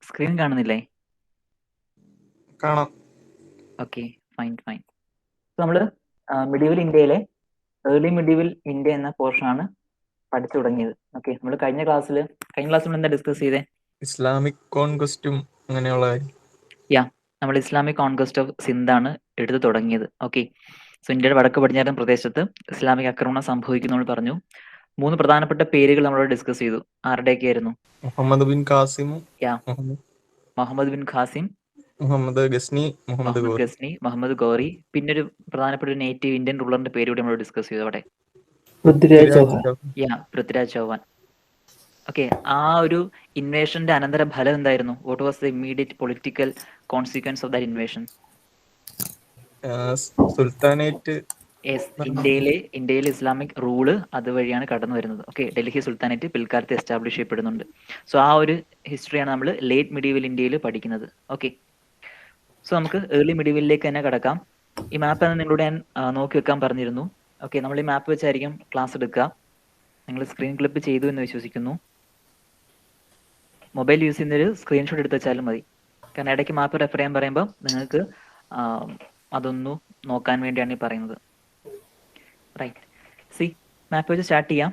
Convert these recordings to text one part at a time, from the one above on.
Screen കാണുന്നില്ലേ? കാണാം. Okay, fine fine. നമ്മൾ മിഡീവൽ ഇന്ത്യയിലെ ഏർലി മിഡീവൽ ഇന്ത്യ എന്ന പോർഷനാണ് പഠിച്ചു തുടങ്ങിയത്. ഓക്കെ, നമ്മൾ കഴിഞ്ഞ ക്ലാസ്സിൽ എന്താ ഡിസ്കസ് ചെയ്തേ? ഇസ്ലാമിക് കോൺക്വസ്റ്റും അങ്ങനെയുള്ള കാര്യം. നമ്മൾ ഇസ്ലാമിക് കോൺക്വസ്റ്റ് ഓഫ് സിന്ധാണ് എടുത്തു തുടങ്ങിയത്. ഓക്കെ, സോ ഇന്ത്യയുടെ വടക്ക് പടിഞ്ഞാറൻ പ്രദേശത്ത് ഇസ്ലാമിക് ആക്രമണം സംഭവിക്കുന്നു നമ്മൾ പറഞ്ഞു. 3 പ്രധാനപ്പെട്ട പേരുകൾ നമ്മളോട് ഡിസ്കസ് ചെയ്തു. ആരുടെയൊക്കെ ആയിരുന്നു? മുഹമ്മദ് ബിൻ കാസിമും മുഹമ്മദ് ബിൻ ഖാസിം, മുഹമ്മദ് ഗസ്നി, മുഹമ്മദ് മുഹമ്മദ് ഗോറി. ഗസ്നി, മുഹമ്മദ് ഗോറി. പിന്നെ ഒരു പ്രധാനപ്പെട്ട ഒരു നേറ്റീവ് ഇന്ത്യൻ റൂളറിന്റെ പേര് കൂടി നമ്മൾ ഡിസ്കസ് ചെയ്തു അവിടെ. പൃഥ്വിരാജ് ചൗഹാൻ. പൃഥ്വിരാജ് ചൗഹാൻ. ഓക്കെ, ആ ഒരു ഇൻവേഷന്റെ അനന്തര ഫലം എന്തായിരുന്നു? What was the immediate political consequence of that invasion? Sultanate. ഇന്ത്യയിലെ ഇസ്ലാമിക് റൂള് അതുവഴിയാണ് കടന്നു വരുന്നത്. ഓക്കെ, ഡൽഹി സുൽത്താനേറ്റ് പിൽക്കാലത്ത് എസ്റ്റാബ്ലിഷ് ചെയ്യപ്പെടുന്നുണ്ട്. സോ ആ ഒരു ഹിസ്റ്ററിയാണ് നമ്മൾ ലേറ്റ് മിഡീവൽ ഇന്ത്യയിൽ പഠിക്കുന്നത്. ഓക്കെ, സോ നമുക്ക് ഏർലി മിഡീവലിലേക്ക് തന്നെ കടക്കാം. ഈ മാപ്പ് നിങ്ങളോട് ഞാൻ നോക്കി വെക്കാൻ പറഞ്ഞിരുന്നു. ഓക്കെ, നമ്മൾ ഈ മാപ്പ് വെച്ചായിരിക്കും ക്ലാസ് എടുക്കുക. നിങ്ങൾ സ്ക്രീൻ ക്ലിപ്പ് ചെയ്തു എന്ന് വിശ്വസിക്കുന്നു. മൊബൈൽ യൂസ് ചെയ്യുന്നൊരു സ്ക്രീൻഷോട്ട് എടുത്ത് വെച്ചാലും മതി. കാരണം ഇടയ്ക്ക് മാപ്പ് റെഫർ ചെയ്യാൻ പറയുമ്പോൾ നിങ്ങൾക്ക് അതൊന്നു നോക്കാൻ വേണ്ടിയാണ് ഈ പറയുന്നത്. റൈറ്റ്, സി മാപ്പ് വെച്ച് സ്റ്റാർട്ട് ചെയ്യാം.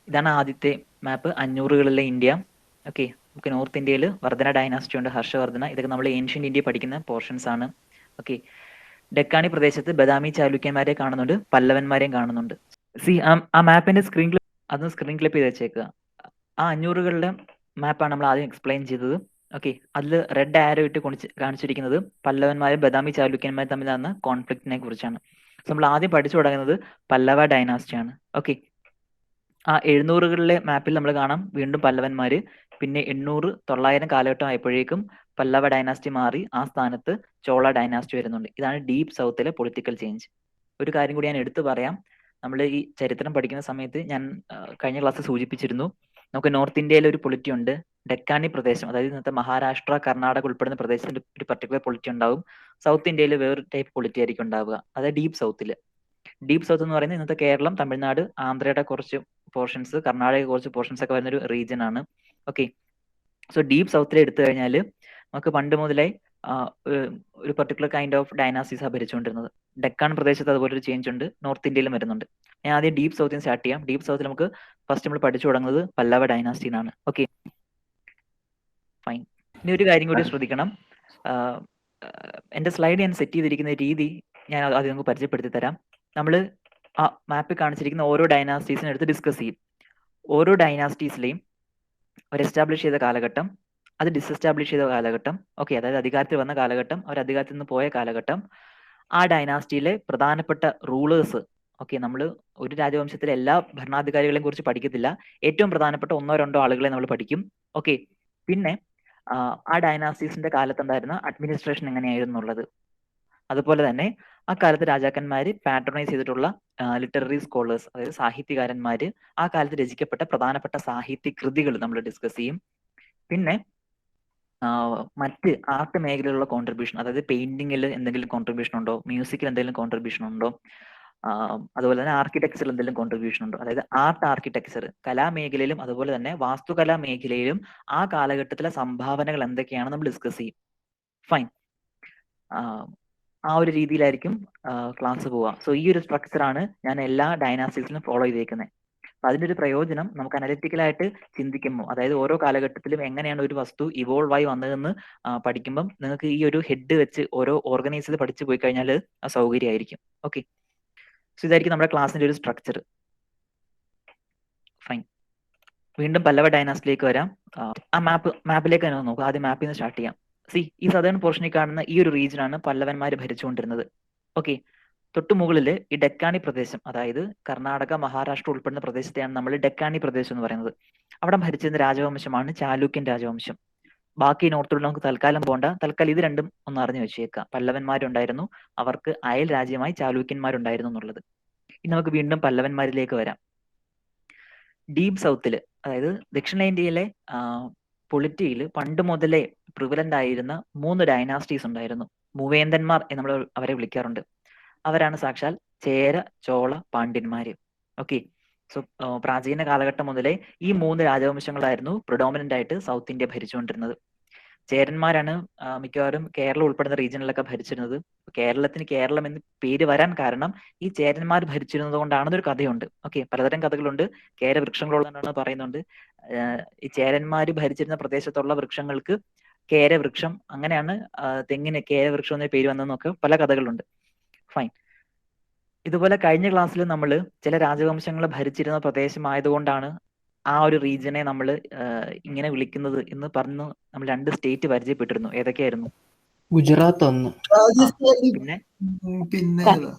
ഇതാണ് ആദ്യത്തെ മാപ്പ്, 500കളിലെ ഇന്ത്യ. ഓക്കെ, നമുക്ക് നോർത്ത് ഇന്ത്യയിൽ വർദ്ധന ഡൈനാസ്റ്റി ഉണ്ട്, ഹർഷവർദ്ധന. ഇതൊക്കെ നമ്മൾ ഏൻഷ്യന്റ് ഇന്ത്യ പഠിക്കുന്ന പോർഷൻസ് ആണ്. ഓക്കെ, ഡെക്കാണി പ്രദേശത്ത് ബദാമി ചാലുക്യന്മാരെ കാണുന്നുണ്ട്, പല്ലവന്മാരെയും കാണുന്നുണ്ട്. സി ആ മാപ്പിന്റെ സ്ക്രീൻ ക്ലിപ്പ് ചെയ്ത് വെച്ചേക്കുക. ആ 500കളുടെ മാപ്പാണ് നമ്മൾ ആദ്യം എക്സ്പ്ലെയിൻ ചെയ്തത്. ഓക്കെ, അതിൽ റെഡ് ആരോ ഇട്ട് കാണിച്ചിരിക്കുന്നത് പല്ലവന്മാരും ബദാമി ചാലുക്യന്മാരും തമ്മിൽ നടന്ന കോൺഫ്ലിക്റ്റിനെ കുറിച്ചാണ്. നമ്മൾ ആദ്യം പഠിച്ചു തുടങ്ങുന്നത് പല്ലവ ഡൈനാസ്റ്റിയാണ്. ഓക്കെ, ആ 700കളിലെ മാപ്പിൽ നമ്മൾ കാണാം വീണ്ടും പല്ലവന്മാര്. പിന്നെ 800-900 കാലഘട്ടം ആയപ്പോഴേക്കും പല്ലവ ഡൈനാസ്റ്റി മാറി ആ സ്ഥാനത്ത് ചോള ഡൈനാസ്റ്റി വരുന്നുണ്ട്. ഇതാണ് ഡീപ്പ് സൗത്തിലെ പൊളിറ്റിക്കൽ ചേഞ്ച്. ഒരു കാര്യം കൂടി ഞാൻ എടുത്തു പറയാം. നമ്മൾ ഈ ചരിത്രം പഠിക്കുന്ന സമയത്ത് ഞാൻ കഴിഞ്ഞ ക്ലാസ്സിൽ സൂചിപ്പിച്ചിരുന്നു, നമുക്ക് നോർത്ത് ഇന്ത്യയിൽ ഒരു പൊളിറ്റി ഉണ്ട്, ഡെക്കാനി പ്രദേശം, അതായത് ഇന്നത്തെ മഹാരാഷ്ട്ര, കർണാടക ഉൾപ്പെടുന്ന പ്രദേശത്തിന്റെ ഒരു പർട്ടിക്കുലർ പൊളിറ്റി ഉണ്ടാവും. സൗത്ത് ഇന്ത്യയിൽ വേറൊരു ടൈപ്പ് പൊളിറ്റി ആയിരിക്കും ഉണ്ടാവുക, അതായത് ഡീപ്പ് സൗത്തിൽ. ഡീപ്പ് സൗത്ത് എന്ന് പറയുന്നത് ഇന്നത്തെ കേരളം, തമിഴ്നാട്, ആന്ധ്രയുടെ കുറച്ച് പോർഷൻസ്, കർണാടക കുറച്ച് പോർഷൻസ് ഒക്കെ വരുന്ന ഒരു റീജിയൻ ആണ്. ഓക്കെ, സോ ഡീപ്പ് സൗത്തിൽ എടുത്തു കഴിഞ്ഞാൽ നമുക്ക് പണ്ട് മുതലേ ഒരു പർട്ടിക്കുലർ കൈൻഡ് ഓഫ് ഡൈനാസ്റ്റീസാണ് ഭരിച്ചുകൊണ്ടിരുന്നത്. ഡെക്കാൻ പ്രദേശത്ത് അതുപോലെ ഒരു ചേഞ്ച് ഉണ്ട്, നോർത്ത് ഇന്ത്യയിലും വരുന്നുണ്ട്. ഞാൻ ആദ്യം ഡീപ്പ് സൗത്തിൽ നിന്ന് സ്റ്റാർട്ട് ചെയ്യാം. ഡീപ്പ് സൗത്തിൽ നമുക്ക് ഫസ്റ്റ് നമ്മൾ പഠിച്ചു തുടങ്ങുന്നത് പല്ലവ ഡൈനാസ്റ്റിന്നാണ്. Okay, fine. ഇനി ഒരു കാര്യം കൂടി ശ്രദ്ധിക്കണം. എൻ്റെ സ്ലൈഡ് ഞാൻ സെറ്റ് ചെയ്തിരിക്കുന്ന രീതി ഞാൻ അത് നിങ്ങൾക്ക് പരിചയപ്പെടുത്തി തരാം. നമ്മൾ ആ മാപ്പിൽ കാണിച്ചിരിക്കുന്ന ഓരോ ഡൈനാസ്റ്റീസിനെ എടുത്ത് ഡിസ്കസ് ചെയ്യും. ഓരോ ഡൈനാസ്റ്റീസിലെയും അവർ എസ്റ്റാബ്ലിഷ് ചെയ്ത കാലഘട്ടം, അത് ഡിസെസ്റ്റാബ്ലിഷ് ചെയ്ത കാലഘട്ടം, ഓക്കെ, അതായത് അധികാരത്തിൽ വന്ന കാലഘട്ടം, അവർ അധികാരത്തിൽ നിന്ന് പോയ കാലഘട്ടം, ആ ഡൈനാസ്റ്റിയിലെ പ്രധാനപ്പെട്ട റൂളേഴ്സ്. ഓക്കെ, നമ്മൾ ഒരു രാജവംശത്തിലെ എല്ലാ ഭരണാധികാരികളെയും കുറിച്ച് പഠിക്കത്തില്ല, ഏറ്റവും പ്രധാനപ്പെട്ട 1-2 ആളുകളെ നമ്മൾ പഠിക്കും. ഓക്കെ, പിന്നെ ആ ഡൈനാസ്റ്റീസിന്റെ കാലത്തുണ്ടായിരുന്ന അഡ്മിനിസ്ട്രേഷൻ എങ്ങനെയായിരുന്നു എന്നുള്ളത്. അതുപോലെ തന്നെ ആ കാലത്ത് രാജാക്കന്മാര് പാട്രണൈസ് ചെയ്തിട്ടുള്ള ലിറ്റററി സ്കോളേഴ്സ്, അതായത് സാഹിത്യകാരന്മാര്, ആ കാലത്ത് രചിക്കപ്പെട്ട പ്രധാനപ്പെട്ട സാഹിത്യ കൃതികൾ നമ്മൾ ഡിസ്കസ് ചെയ്യും. പിന്നെ മറ്റ് ആർട്ട് മേഖലയിലുള്ള കോൺട്രിബ്യൂഷൻ, അതായത് പെയിന്റിങ്ങിൽ എന്തെങ്കിലും കോൺട്രിബ്യൂഷൻ ഉണ്ടോ, മ്യൂസിക്കിൽ എന്തെങ്കിലും കോൺട്രിബ്യൂഷൻ ഉണ്ടോ, അതുപോലെ തന്നെ ആർക്കിടെക്ചറിൽ എന്തെങ്കിലും കോൺട്രിബ്യൂഷൻ ഉണ്ടോ, അതായത് ആർട്ട് ആർക്കിടെക്ചർ കലാമേഖലയിലും അതുപോലെ തന്നെ വാസ്തുകലാ മേഖലയിലും ആ കാലഘട്ടത്തിലെ സംഭാവനകൾ എന്തൊക്കെയാണ് നമ്മൾ ഡിസ്കസ് ചെയ്യും. ഫൈൻ, ആ ഒരു രീതിയിലായിരിക്കും ക്ലാസ് പോവുക. സോ ഈ ഒരു സ്ട്രക്ചറാണ് ഞാൻ എല്ലാ ഡൈനാസ്റ്റിക്സിലും ഫോളോ ചെയ്തേക്കുന്നത്. അപ്പൊ അതിന്റെ ഒരു പ്രയോജനം നമുക്ക് അനലിറ്റിക്കലായിട്ട് ചിന്തിക്കുമ്പോൾ, അതായത് ഓരോ കാലഘട്ടത്തിലും എങ്ങനെയാണ് ഒരു വസ്തു ഇവോൾവ് ആയി വന്നതെന്ന് പഠിക്കുമ്പം നിങ്ങൾക്ക് ഈ ഒരു ഹെഡ് വെച്ച് ഓരോ ഓർഗനൈസ് ചെയ്ത് പഠിച്ചു പോയി കഴിഞ്ഞാൽ ആ സൗകര്യമായിരിക്കും. ഓക്കെ, സോ ഇതായിരിക്കും നമ്മുടെ ക്ലാസ്സിന്റെ ഒരു സ്ട്രക്ചർ. ഫൈൻ, വീണ്ടും പല്ലവ ഡൈനാസ്റ്റിയിലേക്ക് വരാം. ആ മാപ്പിലേക്ക് തന്നെ നോക്കുക. ആദ്യം മാപ്പിൽ നിന്ന് സ്റ്റാർട്ട് ചെയ്യാം. ഈ സദേൺ പോർഷനിൽ കാണുന്ന ഈ ഒരു റീജിയനാണ് പല്ലവന്മാർ ഭരിച്ചുകൊണ്ടിരുന്നത്. ഓക്കെ, തൊട്ടു മുകളിൽ ഈ ഡെക്കാനി പ്രദേശം, അതായത് കർണാടക, മഹാരാഷ്ട്ര ഉൾപ്പെടുന്ന പ്രദേശത്തെയാണ് നമ്മൾ ഡെക്കാനി പ്രദേശം എന്ന് പറയുന്നത്. അവിടെ ഭരിച്ചിരുന്ന രാജവംശമാണ് ചാലൂക്യൻ രാജവംശം. ബാക്കി നോർത്തിലൂടെ നമുക്ക് തൽക്കാലം പോകണ്ട, തൽക്കാലം ഇത് രണ്ടും ഒന്ന് അറിഞ്ഞു വെച്ചേക്കാം. പല്ലവന്മാരുണ്ടായിരുന്നു, അവർക്ക് അയൽ രാജ്യമായി ചാലൂക്യന്മാരുണ്ടായിരുന്നു എന്നുള്ളത്. ഇനി നമുക്ക് വീണ്ടും പല്ലവന്മാരിലേക്ക് വരാം. ഡീപ്പ് സൗത്തിൽ, അതായത് ദക്ഷിണേന്ത്യയിലെ പൊളിറ്റിയിൽ പണ്ട് മുതലേ പ്രിവലന്റ് ആയിരുന്ന 3 ഡൈനാസ്റ്റീസ് ഉണ്ടായിരുന്നു. മൂവേന്തന്മാർ എന്ന് നമ്മൾ അവരെ വിളിക്കാറുണ്ട്. അവരാണ് സാക്ഷാൽ ചേര, ചോള, പാണ്ഡ്യന്മാര്. ഓക്കെ, സോ പ്രാചീന കാലഘട്ടം മുതലേ ഈ 3 രാജവംശങ്ങളായിരുന്നു പ്രിഡോമിനന്റ് ആയിട്ട് സൗത്ത് ഇന്ത്യ ഭരിച്ചുകൊണ്ടിരുന്നത്. ചേരന്മാരാണ് മിക്കവാറും കേരളം ഉൾപ്പെടുന്ന റീജിയനിലൊക്കെ ഭരിച്ചിരുന്നത്. കേരളത്തിന് കേരളം എന്ന് പേര് വരാൻ കാരണം ഈ ചേരന്മാർ ഭരിച്ചിരുന്നത് കൊണ്ടാണെന്നൊരു കഥയുണ്ട്. ഓക്കെ, പലതരം കഥകളുണ്ട്. കേരവൃക്ഷങ്ങളുള്ളതെന്നാണ് പറയുന്നുണ്ട്. ഈ ചേരന്മാര് ഭരിച്ചിരുന്ന പ്രദേശത്തുള്ള വൃക്ഷങ്ങൾക്ക് കേരവൃക്ഷം, അങ്ങനെയാണ് തെങ്ങിന് കേരവൃക്ഷം എന്ന പേര് വന്നതെന്നൊക്കെ പല കഥകളുണ്ട്. ഫൈൻ. ഇതുപോലെ കഴിഞ്ഞ ക്ലാസ്സിൽ നമ്മൾ ചില രാജവംശങ്ങൾ ഭരിച്ചിരുന്ന പ്രദേശമായതുകൊണ്ടാണ് ആ ഒരു റീജിയനെ നമ്മൾ ഇങ്ങനെ വിളിക്കുന്നത് എന്ന് പറഞ്ഞു നമ്മൾ 2 സ്റ്റേറ്റ് പരിചയപ്പെട്ടിരുന്നു. ഏതൊക്കെയായിരുന്നു? ഗുജറാത്ത് ഒന്ന്. പിന്നെ പിന്നെ ഏതാ?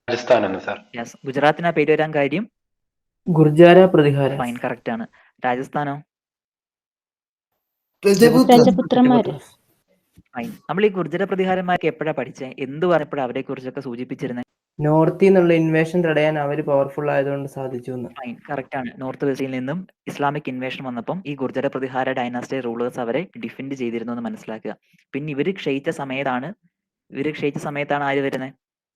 രാജസ്ഥാനാണ് സാർ. യെസ്, ഗുജറാത്തിന് ആ പേര് വരാൻ കാര്യം ഗുർജാര പ്രതിഹാര. ഫൈൻ, കറക്റ്റ് ആണ്. രാജസ്ഥാനോ? രജപുത്രന്മാര്. ഫൈൻ. നമ്മൾ ഈ ഗുർജര പ്രതിഹാരന്മാർക്ക് എപ്പോഴാ പഠിച്ചേ? എന്ത് പറഞ്ഞപ്പോഴാണ് അവരെ കുറിച്ചൊക്കെ സൂചിപ്പിച്ചിരുന്നത്? നോർത്തിൽ നിന്നുള്ള ഇൻവേഷൻ തടയാൻ അവര് പവർഫുൾ ആയതുകൊണ്ട് സാധിച്ചു എന്ന്. ഫൈൻ, കറക്റ്റ് ആണ്. നോർത്ത് വെസ്റ്റിൽ നിന്നും ഇസ്ലാമിക് ഇൻവേഷൻ വന്നപ്പം ഈ ഗുർജര പ്രതിഹാര ഡൈനാസ്റ്റി റൂളേഴ്സ് അവരെ ഡിഫെൻഡ് ചെയ്തിരുന്നു എന്ന് മനസ്സിലാക്കുക. പിന്നെ ഇവര് ക്ഷയിച്ച സമയത്താണ് ആര് വരുന്നത്?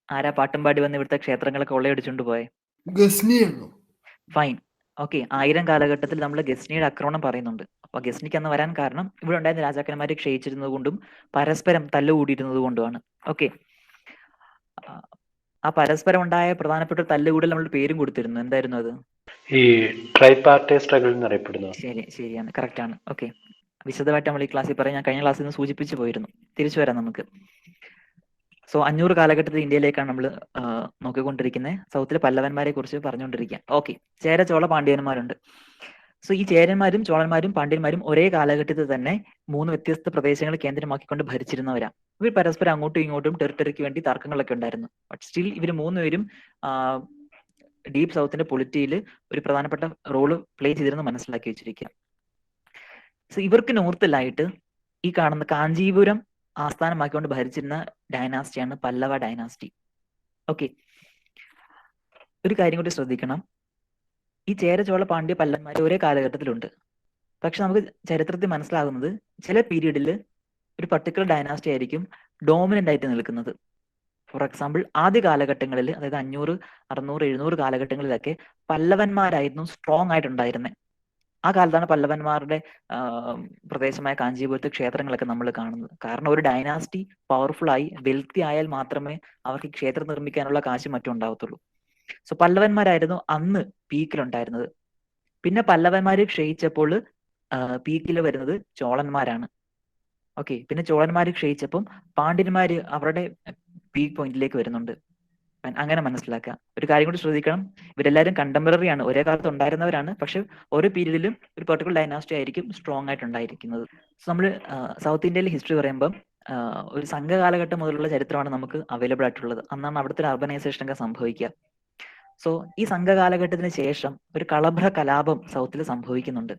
ആരാ പാട്ടും പാടി വന്ന് ഇവിടുത്തെ ക്ഷേത്രങ്ങളൊക്കെ കൊള്ളയടിച്ചുകൊണ്ട് പോയെ? ഗസ്നിയാണോ? ഫൈൻ. ഓക്കെ, 1000 കാലഘട്ടത്തിൽ നമ്മൾ ഗസ്നിയുടെ ആക്രമണം പറയുന്നുണ്ട്. അപ്പൊ ഗസ്നിക്ക് അന്ന് വരാൻ കാരണം ഇവിടെ ഉണ്ടായിരുന്ന രാജാക്കന്മാരെ ക്ഷയിച്ചിരുന്നത് കൊണ്ടും പരസ്പരം തല്ലുകൂടിയിരുന്നത് കൊണ്ടുമാണ്. ഓക്കെ, ആ പരസ്പരം ഉണ്ടായ പ്രധാനപ്പെട്ട തല്ലുകൂടൽ നമ്മൾ പേരും കൊടുത്തിരുന്നു. എന്തായിരുന്നു അത്? ഈ ട്രൈപാർട്ടൈ സ്ട്രഗിൾ എന്നറിയപ്പെടുന്നു. ശരിയാണ്, കറക്റ്റ് ആണ്. ഓക്കെ, വിശദമായിട്ട് നമ്മൾ ഈ ക്ലാസ്സിൽ പറയാം. ഞാൻ കഴിഞ്ഞ ക്ലാസ്സിൽ നിന്ന് സൂചിപ്പിച്ചു പോയിരുന്നു. തിരിച്ചു വരാം നമുക്ക്. സോ 500 കാലഘട്ടത്തിൽ ഇന്ത്യയിലേക്കാണ് നമ്മൾ നോക്കിക്കൊണ്ടിരിക്കുന്നത്. സൗത്തിലെ പല്ലവന്മാരെ കുറിച്ച് പറഞ്ഞുകൊണ്ടിരിക്കുക. ഓക്കെ, ചേര, ചോള, പാണ്ഡ്യന്മാരുണ്ട്. സോ ഈ ചേരന്മാരും ചോളന്മാരും പാണ്ഡ്യന്മാരും ഒരേ കാലഘട്ടത്തിൽ തന്നെ 3 വ്യത്യസ്ത പ്രദേശങ്ങൾ കേന്ദ്രമാക്കിക്കൊണ്ട് ഭരിച്ചിരുന്നവരാ. ഇവർ പരസ്പരം അങ്ങോട്ടും ഇങ്ങോട്ടും ടെറിട്ടറിക്ക് വേണ്ടി തർക്കങ്ങളൊക്കെ ഉണ്ടായിരുന്നു. ബട്ട് സ്റ്റിൽ ഇവർ 3 പേരും ഡീപ് സൗത്തിന്റെ പൊളിറ്റിയിൽ ഒരു പ്രധാനപ്പെട്ട റോള് പ്ലേ ചെയ്തിരുന്നു മനസ്സിലാക്കി വെച്ചിരിക്കുക. സോ ഇവർക്ക് നോർത്തിലായിട്ട് ഈ കാണുന്ന കാഞ്ചീപുരം ആസ്ഥാനമാക്കിക്കൊണ്ട് ഭരിച്ചിരുന്ന ഡൈനാസ്റ്റിയാണ് പല്ലവ ഡൈനാസ്റ്റി. ഓക്കെ, ഒരു കാര്യം കൂടി ശ്രദ്ധിക്കണം. ഈ ചേര, ചോള, പാണ്ഡ്യ, പല്ലവന്മാർ ഒരേ കാലഘട്ടത്തിലുണ്ട്. പക്ഷെ നമുക്ക് ചരിത്രത്തിൽ മനസ്സിലാകുന്നത് ചില പീരീഡിൽ ഒരു പർട്ടിക്കുലർ ഡൈനാസ്റ്റി ആയിരിക്കും ഡോമിനന്റ് ആയിട്ട് നിൽക്കുന്നത്. ഫോർ എക്സാമ്പിൾ, ആദ്യ കാലഘട്ടങ്ങളിൽ, അതായത് 500, 600, 700 കാലഘട്ടങ്ങളിലൊക്കെ പല്ലവന്മാരായിരുന്നു സ്ട്രോങ് ആയിട്ടുണ്ടായിരുന്നത്. ആ കാലത്താണ് പല്ലവന്മാരുടെ പ്രദേശമായ കാഞ്ചീപുരത്ത് ക്ഷേത്രങ്ങളൊക്കെ നമ്മൾ കാണുന്നത്. കാരണം ഒരു ഡൈനാസ്റ്റി പവർഫുൾ ആയി വെൽത്തി ആയാൽ മാത്രമേ അവർക്ക് ക്ഷേത്രം നിർമ്മിക്കാനുള്ള കാശ് മറ്റും ഉണ്ടാവത്തുള്ളൂ. സോ പല്ലവന്മാരായിരുന്നു അന്ന് പീക്കിലുണ്ടായിരുന്നത്. പിന്നെ പല്ലവന്മാര് ക്ഷയിച്ചപ്പോൾ പീക്കിൽ വരുന്നത് ചോളന്മാരാണ്. ഓക്കെ, പിന്നെ ചോളന്മാര് ക്ഷയിച്ചപ്പം പാണ്ഡ്യന്മാര് അവരുടെ പീക്ക് പോയിന്റിലേക്ക് വരുന്നുണ്ട്. അങ്ങനെ മനസ്സിലാക്കുക. ഒരു കാര്യം കൂടി ശ്രദ്ധിക്കണം, ഇവരെല്ലാവരും കണ്ടംപററി ആണ്, ഒരേ കാലത്ത് ഉണ്ടായിരുന്നവരാണ്. പക്ഷെ ഓരോ പീരീഡിലും ഒരു പെർട്ടിക്കുലർ ഡൈനാസ്റ്റി ആയിരിക്കും സ്ട്രോങ് ആയിട്ടുണ്ടായിരിക്കുന്നത്. സോ നമ്മൾ സൗത്ത് ഇന്ത്യയിലെ ഹിസ്റ്ററി പറയുമ്പം ഒരു സംഘകാലഘട്ടം മുതലുള്ള ചരിത്രമാണ് നമുക്ക് അവൈലബിൾ ആയിട്ടുള്ളത്. അന്നാണ് അവിടുത്തെ ഒരു അർബനൈസേഷൻ ഒക്കെ സംഭവിക്കുക. സോ ഈ സംഘകാലഘട്ടത്തിന് ശേഷം ഒരു കളഭ്ര കലാപം സൗത്തിൽ സംഭവിക്കുന്നുണ്ട്.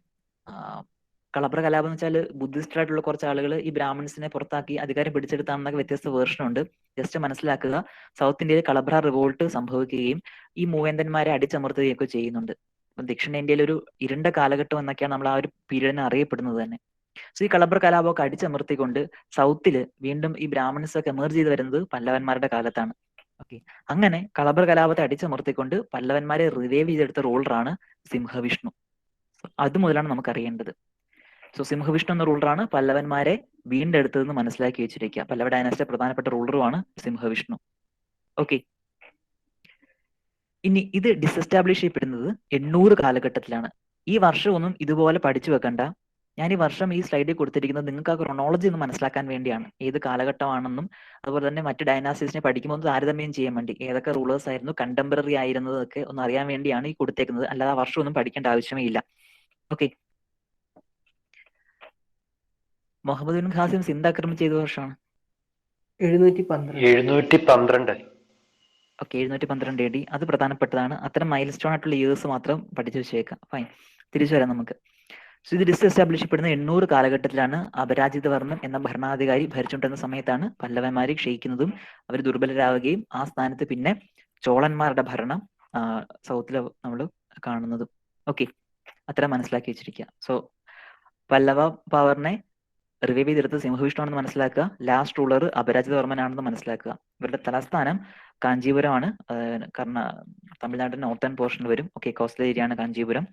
കളഭ്ര കലാപം എന്ന് വെച്ചാൽ ബുദ്ധിസ്റ്റ് ആയിട്ടുള്ള കുറച്ച് ആളുകൾ ഈ ബ്രാഹ്മിൺസിനെ പുറത്താക്കി അധികാരം പിടിച്ചെടുത്താണെന്നൊക്കെ വ്യത്യസ്ത വേർഷൻ ഉണ്ട്. ജസ്റ്റ് മനസ്സിലാക്കുക, സൗത്ത് ഇന്ത്യയിൽ കളഭ്ര റിവോൾട്ട് സംഭവിക്കുകയും ഈ മൂവേന്തന്മാരെ അടിച്ചമർത്തുകയും ഒക്കെ ചെയ്യുന്നുണ്ട്. ദക്ഷിണേന്ത്യയിൽ ഒരു ഇരുണ്ട കാലഘട്ടം എന്നൊക്കെയാണ് നമ്മൾ ആ ഒരു പീരീഡിനെ അറിയപ്പെടുന്നത് തന്നെ. സോ ഈ കളഭ്ര കലാപമൊക്കെ അടിച്ചമർത്തിക്കൊണ്ട് സൗത്തിൽ വീണ്ടും ഈ ബ്രാഹ്മിൺസ് ഒക്കെ എമർജ് ചെയ്ത് വരുന്നത് പല്ലവന്മാരുടെ കാലത്താണ്. ഓക്കെ, അങ്ങനെ കളഭ്ര കലാപത്തെ അടിച്ചമർത്തിക്കൊണ്ട് പല്ലവന്മാരെ റിവൈവ് ചെയ്തെടുത്ത റൂളറാണ് സിംഹവിഷ്ണു. അത് മുതലാണ് നമുക്ക് അറിയേണ്ടത്. സോ സിംഹവിഷ്ണു എന്ന റൂളറാണ് പല്ലവന്മാരെ വീണ്ടെടുത്തതെന്ന് മനസ്സിലാക്കി വെച്ചിരിക്കുക. പല്ലവ ഡൈനാസ്റ്റിയുടെ പ്രധാനപ്പെട്ട റൂളറുമാണ് സിംഹവിഷ്ണു. ഓക്കെ, ഇനി ഇത് ഡിസെസ്റ്റാബ്ലിഷ് ചെയ്യപ്പെടുന്നത് 800 കാലഘട്ടത്തിലാണ്. ഈ വർഷമൊന്നും ഇതുപോലെ പഠിച്ചു വെക്കണ്ട. ഞാൻ ഈ വർഷം ഈ സ്ലൈഡിൽ കൊടുത്തിരിക്കുന്നത് നിങ്ങൾക്ക് ആ ക്രോണോളജി ഒന്ന് മനസ്സിലാക്കാൻ വേണ്ടിയാണ്, ഏത് കാലഘട്ടമാണെന്നും അതുപോലെ തന്നെ മറ്റ് ഡൈനാസ്റ്റീസിനെ പഠിക്കുമ്പോൾ താരതമ്യം ചെയ്യാൻ വേണ്ടി, ഏതൊക്കെ റൂളേഴ്സ് ആയിരുന്നു കണ്ടംപററി ആയിരുന്നതൊക്കെ ഒന്ന് അറിയാൻ വേണ്ടിയാണ് ഈ കൊടുത്തേക്കുന്നത്. അല്ലാതെ ആ വർഷം ഒന്നും പഠിക്കേണ്ട ആവശ്യമേ ഇല്ല. ഓക്കെ, മുഹമ്മദ് ബിൻ ഖാസിം സിന്ധ് ആക്രമിച്ച ഏത് വർഷമാണ്? 712. Okay, 712 AD. അത് പ്രധാനപ്പെട്ടതാണ്. അത്തരം മൈൽ സ്റ്റോൺ ആയിട്ടുള്ള ഇയേഴ്സ് മാത്രം പഠിച്ചു വെച്ചേക്കാം. ഫൈൻ, തിരിച്ചു വരാം നമുക്ക്. സോ ഇത് ഡിസ്എസ്റ്റാബ്ലിഷ് ചെയ്യപ്പെടുന്ന 800 കാലഘട്ടത്തിലാണ്. അപരാജിതവർമ്മൻ എന്ന ഭരണാധികാരി ഭരിച്ചുകൊണ്ടിരുന്ന സമയത്താണ് പല്ലവന്മാരെ ക്ഷയിക്കുന്നതും അവർ ദുർബലരാവുകയും ആ സ്ഥാനത്ത് പിന്നെ ചോളന്മാരുടെ ഭരണം സൗത്തിൽ നമ്മൾ കാണുന്നതും. ഓക്കെ, അത്ര മനസ്സിലാക്കി വെച്ചിരിക്കുക. സോ പല്ലവ പവറിനെ റിവൈവ് ചെയ്തെടുത്ത് സിംഹവിഷ്ണു ആണെന്ന് മനസ്സിലാക്കുക. ലാസ്റ്റ് റൂളർ അപരാജിതവർമ്മനാണെന്ന് മനസ്സിലാക്കുക. ഇവരുടെ തലസ്ഥാനം കാഞ്ചീപുരമാണ്. തമിഴ്നാടിന്റെ നോർത്തേൺ പോർഷനിൽ വരും. ഓക്കെ, കോസ്റ്റൽ ഏരിയ ആണ് കാഞ്ചീപുരം.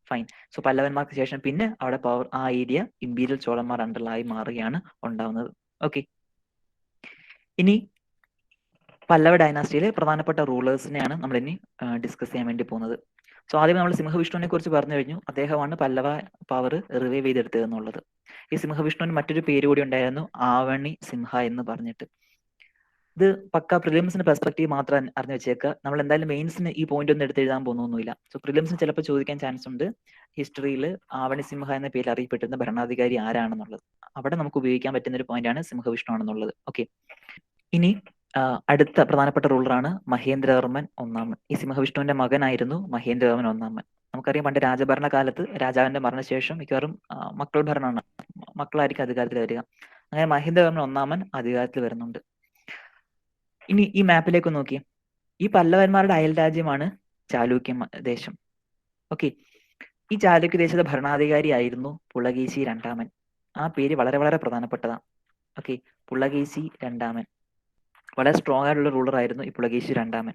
ഫൈൻ. സോ പല്ലവന്മാർക്ക് ശേഷം പിന്നെ അവിടെ പവർ ആ ഏരിയ ഇമ്പീരിയൽ ചോളന്മാർ അണ്ടറിലായി മാറുകയാണ് ഉണ്ടാവുന്നത്. ഓക്കെ, ഇനി പല്ലവ ഡൈനാസ്റ്റിയിലെ പ്രധാനപ്പെട്ട റൂളേഴ്സിനെയാണ് നമ്മൾ ഇനി ഡിസ്കസ് ചെയ്യാൻ വേണ്ടി പോകുന്നത്. സോ ആദ്യം നമ്മൾ സിംഹവിഷ്ണുവിനെ കുറിച്ച് പറഞ്ഞു കഴിഞ്ഞു. അദ്ദേഹമാണ് പല്ലവ പവർ റിവൈവ് ചെയ്തെടുത്തത് എന്നുള്ളത്. ഈ സിംഹവിഷ്ണുവിന് മറ്റൊരു പേര് കൂടി ഉണ്ടായിരുന്നു, ആവണി സിംഹ എന്ന് പറഞ്ഞിട്ട്. ഇത് പക്ക പ്രിലിംസിന്റെ പെർസ്പെക്റ്റീവ് മാത്രം അറിഞ്ഞു വെച്ചേക്കുക. നമ്മൾ എന്തായാലും മെയിൻസിന് ഈ പോയിന്റ് ഒന്നും എടുത്ത് എഴുതാൻ പോകുന്നൊന്നുമില്ല. സോ പ്രിലിംസിന് ചിലപ്പോൾ ചോദിക്കാൻ ചാൻസ് ഉണ്ട്, ഹിസ്റ്ററിയിൽ ആവണി സിംഹ എന്ന പേരിൽ അറിയപ്പെട്ടിരുന്ന ഭരണാധികാരി ആരാണെന്നുള്ളത്. അവിടെ നമുക്ക് ഉപയോഗിക്കാൻ പറ്റുന്ന ഒരു പോയിന്റാണ് സിംഹവിഷ്ണു ആണെന്നുള്ളത്. ഓക്കെ, ഇനി അടുത്ത പ്രധാനപ്പെട്ട റൂളറാണ് മഹേന്ദ്രവർമ്മൻ ഒന്നാമൻ. ഈ സിംഹവിഷ്ണുവിന്റെ മകനായിരുന്നു മഹേന്ദ്രവർമ്മൻ ഒന്നാമൻ. നമുക്കറിയാം പണ്ട് രാജഭരണ കാലത്ത് രാജാവിന്റെ മരണശേഷം മിക്കവാറും മക്കൾ ഭരണമാണ്, മക്കളായിരിക്കും അധികാരത്തിൽ വരിക. അങ്ങനെ മഹേന്ദ്രവർമ്മൻ ഒന്നാമൻ അധികാരത്തിൽ വരുന്നുണ്ട്. ഇനി ഈ മാപ്പിലേക്ക് നോക്കി, ഈ പല്ലവന്മാരുടെ അയൽ രാജ്യമാണ് ചാലൂക്യ ദേശം. ഓക്കെ, ഈ ചാലൂക്യ ദേശത്തെ ഭരണാധികാരിയായിരുന്നു പുളകേശി രണ്ടാമൻ. ആ പേര് വളരെ വളരെ പ്രധാനപ്പെട്ടതാണ്. ഓക്കെ, പുളകേശി രണ്ടാമൻ വളരെ സ്ട്രോങ് ആയിട്ടുള്ള റൂളർ ആയിരുന്നു ഈ പുളകേശി രണ്ടാമൻ.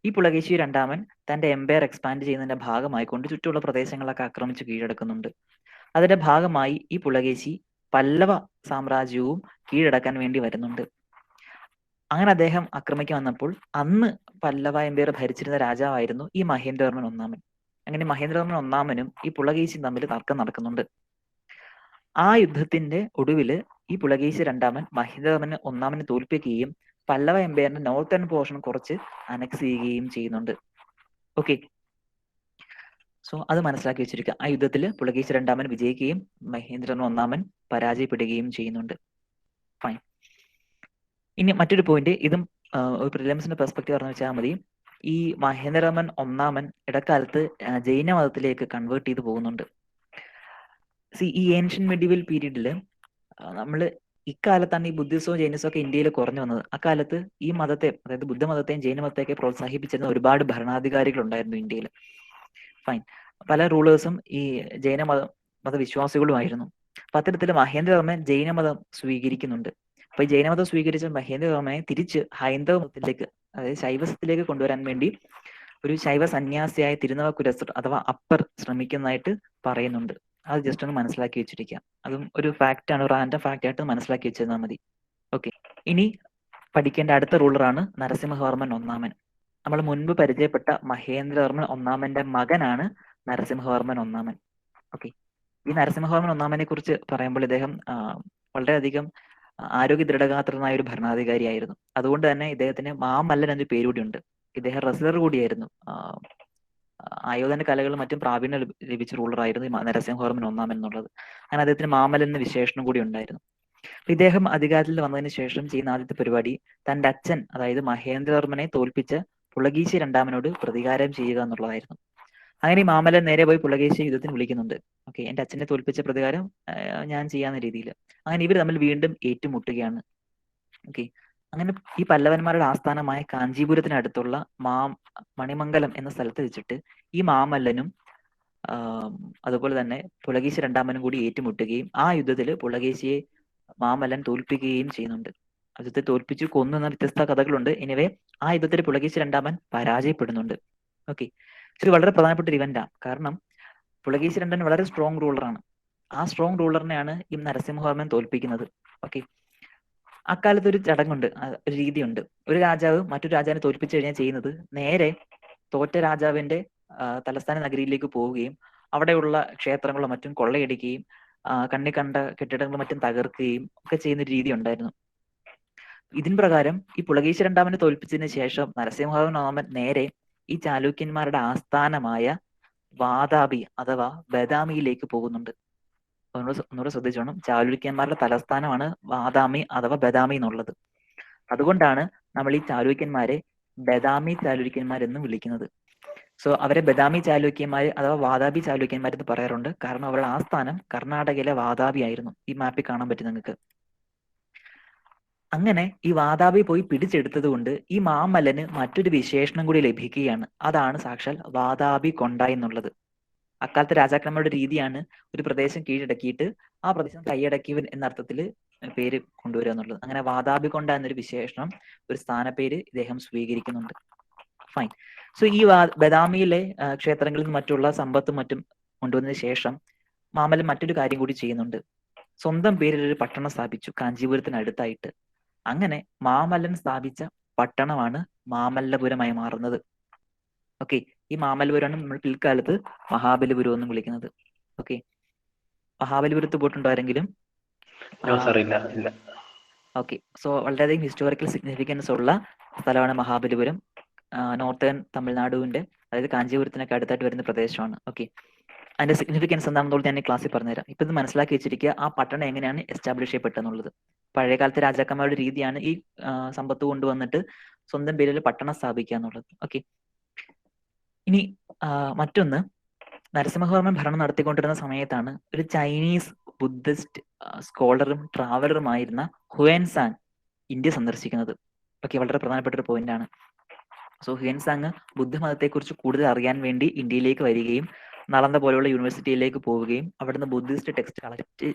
ഈ പുളകേശി രണ്ടാമൻ തന്റെ എംപയർ എക്സ്പാൻഡ് ചെയ്യുന്നതിന്റെ ഭാഗമായിക്കൊണ്ട് ചുറ്റുമുള്ള പ്രദേശങ്ങളൊക്കെ ആക്രമിച്ച് കീഴടക്കുന്നുണ്ട്. അതിന്റെ ഭാഗമായി ഈ പുളകേശി പല്ലവ സാമ്രാജ്യവും കീഴടക്കാൻ വേണ്ടി വരുന്നുണ്ട്. അങ്ങനെ അദ്ദേഹം ആക്രമിക്കാൻ വന്നപ്പോൾ അന്ന് പല്ലവ എംപയർ ഭരിച്ചിരുന്ന രാജാവായിരുന്നു ഈ മഹേന്ദ്രവർമ്മൻ ഒന്നാമൻ. അങ്ങനെ മഹേന്ദ്രവർമ്മൻ ഒന്നാമനും ഈ പുളകേശിയും തമ്മിൽ തർക്കം നടക്കുന്നുണ്ട്. ആ യുദ്ധത്തിന്റെ ഒടുവിൽ ഈ പുളകേശി രണ്ടാമൻ മഹേന്ദ്രവർമ്മൻ ഒന്നാമനെ തോൽപ്പിക്കുകയും പല്ലവ എംപയറിന്റെ നോർത്തേൺ പോർഷൻ കുറച്ച് അനക്സ് ചെയ്യുകയും ചെയ്യുന്നുണ്ട്. ഓക്കെ, സോ അത് മനസ്സിലാക്കി വെച്ചിരിക്കുക. ആ യുദ്ധത്തിൽ പുളകേശി രണ്ടാമൻ വിജയിക്കുകയും മഹേന്ദ്രവർമ്മൻ ഒന്നാമൻ പരാജയപ്പെടുകയും ചെയ്യുന്നുണ്ട്. ഫൈൻ. ഇനി മറ്റൊരു പോയിന്റ്, ഇതും ഒരു പ്രിലിംസിന്റെ പെർസ്പെക്റ്റീവ് പറഞ്ഞു വെച്ചാൽ മതി. ഈ മഹേന്ദ്രവർമ്മൻ ഒന്നാമൻ ഇടക്കാലത്ത് ജൈന മതത്തിലേക്ക് കൺവേർട്ട് ചെയ്ത് പോകുന്നുണ്ട്. ഈ ഏൻഷ്യൻ മെഡീവൽ പീരീഡിൽ നമ്മൾ ഇക്കാലത്താണ് ഈ ബുദ്ധിസവും ജൈനിസവും ഒക്കെ ഇന്ത്യയിൽ കുറഞ്ഞു വന്നത്. അക്കാലത്ത് ഈ മതത്തെ, അതായത് ബുദ്ധമതത്തെയും ജൈനമതത്തെയൊക്കെ പ്രോത്സാഹിപ്പിച്ചിരുന്ന ഒരുപാട് ഭരണാധികാരികൾ ഉണ്ടായിരുന്നു ഇന്ത്യയിൽ. ഫൈൻ. പല റൂളേഴ്സും ഈ ജൈന മതവിശ്വാസികളുമായിരുന്നു. അപ്പൊ അത്തരത്തിൽ മഹേന്ദ്രവർമ്മൻ ജൈനമതം സ്വീകരിക്കുന്നുണ്ട്. അപ്പൊ ഈ ജൈനമതം സ്വീകരിച്ച മഹേന്ദ്രവർമ്മനെ തിരിച്ച് ഹൈന്ദവ മതത്തിലേക്ക്, അതായത് ശൈവസത്തിലേക്ക് കൊണ്ടുവരാൻ വേണ്ടി ഒരു ശൈവ സന്യാസിയായ തിരുനവക്കുരസർ അഥവാ അപ്പർ ശ്രമിക്കുന്നതായിട്ട് പറയുന്നുണ്ട്. അത് ജസ്റ്റ് ഒന്ന് മനസ്സിലാക്കി വെച്ചിരിക്കാം. അതും ഒരു ഫാക്റ്റ് ആണ്, റാൻഡം ഫാക്റ്റ് ആയിട്ട് മനസ്സിലാക്കി വെച്ചിരുന്നാൽ മതി. ഓക്കെ, ഇനി പഠിക്കേണ്ട അടുത്ത റൂളറാണ് നരസിംഹവർമ്മൻ ഒന്നാമൻ. നമ്മൾ മുൻപ് പരിചയപ്പെട്ട മഹേന്ദ്രവർമ്മൻ ഒന്നാമന്റെ മകനാണ് നരസിംഹവർമ്മൻ ഒന്നാമൻ. ഓക്കെ, ഈ നരസിംഹവർമ്മൻ ഒന്നാമനെ കുറിച്ച് പറയുമ്പോൾ ഇദ്ദേഹം വളരെയധികം ആരോഗ്യ ദൃഢഗാത്രനായ ഒരു ഭരണാധികാരിയായിരുന്നു. അതുകൊണ്ട് തന്നെ ഇദ്ദേഹത്തിന് മാമല്ലൻ എന്നൊരു പേരുകൂടിയുണ്ട്. ഇദ്ദേഹം റെസ്ലർ കൂടിയായിരുന്നു. ആയോധന കലകളും മറ്റും പ്രാവീണ്യം ലഭിച്ച റൂളറായിരുന്നു ഈ നരസിംഹവർമ്മൻ ഒന്നാമൻ എന്നുള്ളത്. അങ്ങനെ അദ്ദേഹത്തിന് മാമല്ലൻ എന്ന വിശേഷണം കൂടി ഉണ്ടായിരുന്നു. ഇദ്ദേഹം അധികാരത്തിൽ വന്നതിന് ശേഷം ചെയ്യുന്ന ആദ്യത്തെ പരിപാടി തന്റെ അച്ഛൻ, അതായത് മഹേന്ദ്രവർമ്മനെ തോൽപ്പിച്ച പുളകേശി രണ്ടാമനോട് പ്രതികാരം ചെയ്യുക എന്നുള്ളതായിരുന്നു. അങ്ങനെ ഈ മാമല്ലൻ നേരെ പോയി പുളകേശി യുദ്ധത്തിന് വിളിക്കുന്നുണ്ട്. ഓക്കെ, എന്റെ അച്ഛനെ തോൽപ്പിച്ച പ്രതികാരം ഞാൻ ചെയ്യാവുന്ന രീതിയിൽ. അങ്ങനെ ഇവർ തമ്മിൽ വീണ്ടും ഏറ്റുമുട്ടുകയാണ്. ഓക്കെ, അങ്ങനെ ഈ പല്ലവന്മാരുടെ ആസ്ഥാനമായ കാഞ്ചീപുരത്തിനടുത്തുള്ള മണിമംഗലം എന്ന സ്ഥലത്ത് വെച്ചിട്ട് ഈ മാമല്ലനും അതുപോലെ തന്നെ പുളകേശി രണ്ടാമനും കൂടി ഏറ്റുമുട്ടുകയും ആ യുദ്ധത്തിൽ പുളകേശിയെ മാമല്ലൻ തോൽപ്പിക്കുകയും ചെയ്യുന്നുണ്ട്. യുദ്ധത്തെ തോൽപ്പിച്ചു കൊന്നു എന്ന വ്യത്യസ്ത കഥകളുണ്ട്. എനിവേ ആ യുദ്ധത്തിൽ പുളകേശി രണ്ടാമൻ പരാജയപ്പെടുന്നുണ്ട്. ഓക്കെ, ഇത് വളരെ പ്രധാനപ്പെട്ട ഒരു ഇവന്റാണ്. കാരണം പുളകേശി രണ്ടാമൻ വളരെ സ്ട്രോങ് റൂളറാണ്. ആ സ്ട്രോങ് റൂളറിനെയാണ് ഈ നരസിംഹവർമ്മൻ തോൽപ്പിക്കുന്നത്. ഓക്കെ, അക്കാലത്ത് ഒരു ചടങ്ങുണ്ട്, ഒരു രീതിയുണ്ട്. ഒരു രാജാവ് മറ്റൊരു രാജാവിനെ തോൽപ്പിച്ചു കഴിഞ്ഞാൽ ചെയ്യുന്നത് നേരെ തോറ്റ രാജാവിന്റെ തലസ്ഥാന നഗരിയിലേക്ക് പോവുകയും അവിടെയുള്ള ക്ഷേത്രങ്ങളും മറ്റും കൊള്ളയടിക്കുകയും കണ്ണി കണ്ട കെട്ടിടങ്ങളും മറ്റും തകർക്കുകയും ഒക്കെ ചെയ്യുന്ന ഒരു രീതി ഉണ്ടായിരുന്നു. ഇതിൻ പ്രകാരം ഈ പുളകേശി രണ്ടാമനെ തോൽപ്പിച്ചതിന് ശേഷം നരസിംഹവർമ്മൻ ഒന്നാമൻ നേരെ ഈ ചാലൂക്യന്മാരുടെ ആസ്ഥാനമായ വാതാപി അഥവാ ബദാമിയിലേക്ക് പോകുന്നുണ്ട്. ഒന്നുകൂടെ ശ്രദ്ധിച്ചോണം, ചാലൂക്യന്മാരുടെ തലസ്ഥാനമാണ് വാദാമി അഥവാ ബദാമി എന്നുള്ളത്. അതുകൊണ്ടാണ് നമ്മൾ ഈ ചാലൂക്യന്മാരെ ബദാമി ചാലൂക്യന്മാർ എന്ന് വിളിക്കുന്നത്. സോ അവരെ ബദാമി ചാലൂക്യന്മാർ അഥവാ വാതാപി ചാലൂക്യന്മാർ എന്ന് പറയാറുണ്ട്. കാരണം അവരുടെ ആസ്ഥാനം കർണാടകയിലെ വാതാപി ആയിരുന്നു. ഈ മാപ്പിൽ കാണാൻ പറ്റും നിങ്ങൾക്ക്. അങ്ങനെ ഈ വാതാപി പോയി പിടിച്ചെടുത്തത് കൊണ്ട് ഈ മാമല്ലന് മറ്റൊരു വിശേഷണം കൂടി ലഭിക്കുകയാണ്. അതാണ് സാക്ഷാൽ വാതാപി കൊണ്ട എന്നുള്ളത്. അക്കാലത്തെ രാജാക്കന്മാരുടെ രീതിയാണ് ഒരു പ്രദേശം കീഴടക്കിയിട്ട് ആ പ്രദേശം കൈയടക്കിയവൻ എന്ന അർത്ഥത്തിൽ പേര് കൊണ്ടുവരിക എന്നുള്ളത്. അങ്ങനെ വാതാപി കൊണ്ട എന്നൊരു വിശേഷണം, ഒരു സ്ഥാനപ്പേര് ഇദ്ദേഹം സ്വീകരിക്കുന്നുണ്ട്. ഫൈൻ. സോ ഈ ബദാമിയിലെ ക്ഷേത്രങ്ങളിൽ നിന്ന് മറ്റുള്ള സമ്പത്തും മറ്റും കൊണ്ടുവന്നതിന് ശേഷം മാമല്ലൻ മറ്റൊരു കാര്യം കൂടി ചെയ്യുന്നുണ്ട്. സ്വന്തം പേരിൽ ഒരു പട്ടണം സ്ഥാപിച്ചു കാഞ്ചീപുരത്തിന് അടുത്തായിട്ട്. അങ്ങനെ മാമല്ലൻ സ്ഥാപിച്ച പട്ടണമാണ് മാമല്ലപുരമായി മാറുന്നത്. ഓക്കെ, ഈ മാമല്ലപുരമാണ് നമ്മൾ പിൽക്കാലത്ത് മഹാബലിപുരം എന്നും വിളിക്കുന്നത്. ഓക്കെ, മഹാബലിപുരത്ത് പോയിട്ടുണ്ടോ ആരെങ്കിലും? സാർ ഇല്ല ഇല്ല. ഓക്കെ, സോ വളരെയധികം ഹിസ്റ്റോറിക്കൽ സിഗ്നിഫിക്കൻസ് ഉള്ള സ്ഥലമാണ് മഹാബലിപുരം. നോർത്തേൺ തമിഴ്നാടുവിന്റെ, അതായത് കാഞ്ചീപുരത്തിനൊക്കെ അടുത്തായിട്ട് വരുന്ന പ്രദേശമാണ്. ഓക്കെ, അതിന്റെ സിഗ്നിഫിക്കൻസ് എന്താണെന്നുള്ളത് ഞാൻ ഈ ക്ലാസ്സിൽ പറഞ്ഞുതരാം. ഇപ്പൊ ഇത് മനസ്സിലാക്കി വെച്ചിരിക്കുക, ആ പട്ടണം എങ്ങനെയാണ് എസ്റ്റാബ്ലിഷ് ചെയ്യപ്പെട്ടെന്നുള്ളത്. പഴയകാലത്തെ രാജാക്കന്മാരുടെ രീതിയാണ് ഈ സമ്പത്ത് കൊണ്ടുവന്നിട്ട് സ്വന്തം പേരിൽ പട്ടണം സ്ഥാപിക്കുക എന്നുള്ളത്. ഓക്കെ, ഇനി മറ്റൊന്ന്, നരസിംഹവർമ്മൻ ഭരണം നടത്തിക്കൊണ്ടിരുന്ന സമയത്താണ് ഒരു ചൈനീസ് ബുദ്ധിസ്റ്റ് സ്കോളറും ട്രാവലറുമായിരുന്ന ഹുയൻസാങ് ഇന്ത്യ സന്ദർശിക്കുന്നത്. ഓക്കെ, വളരെ പ്രധാനപ്പെട്ട ഒരു പോയിന്റ് ആണ്. സോ ഹുയൻസാങ് ബുദ്ധമതത്തെക്കുറിച്ച് കൂടുതൽ അറിയാൻ വേണ്ടി ഇന്ത്യയിലേക്ക് വരികയും നളന്ദ പോലെയുള്ള യൂണിവേഴ്സിറ്റിയിലേക്ക് പോവുകയും അവിടുന്ന് ബുദ്ധിസ്റ്റ് ടെക്സ്റ്റ് കളക്ട്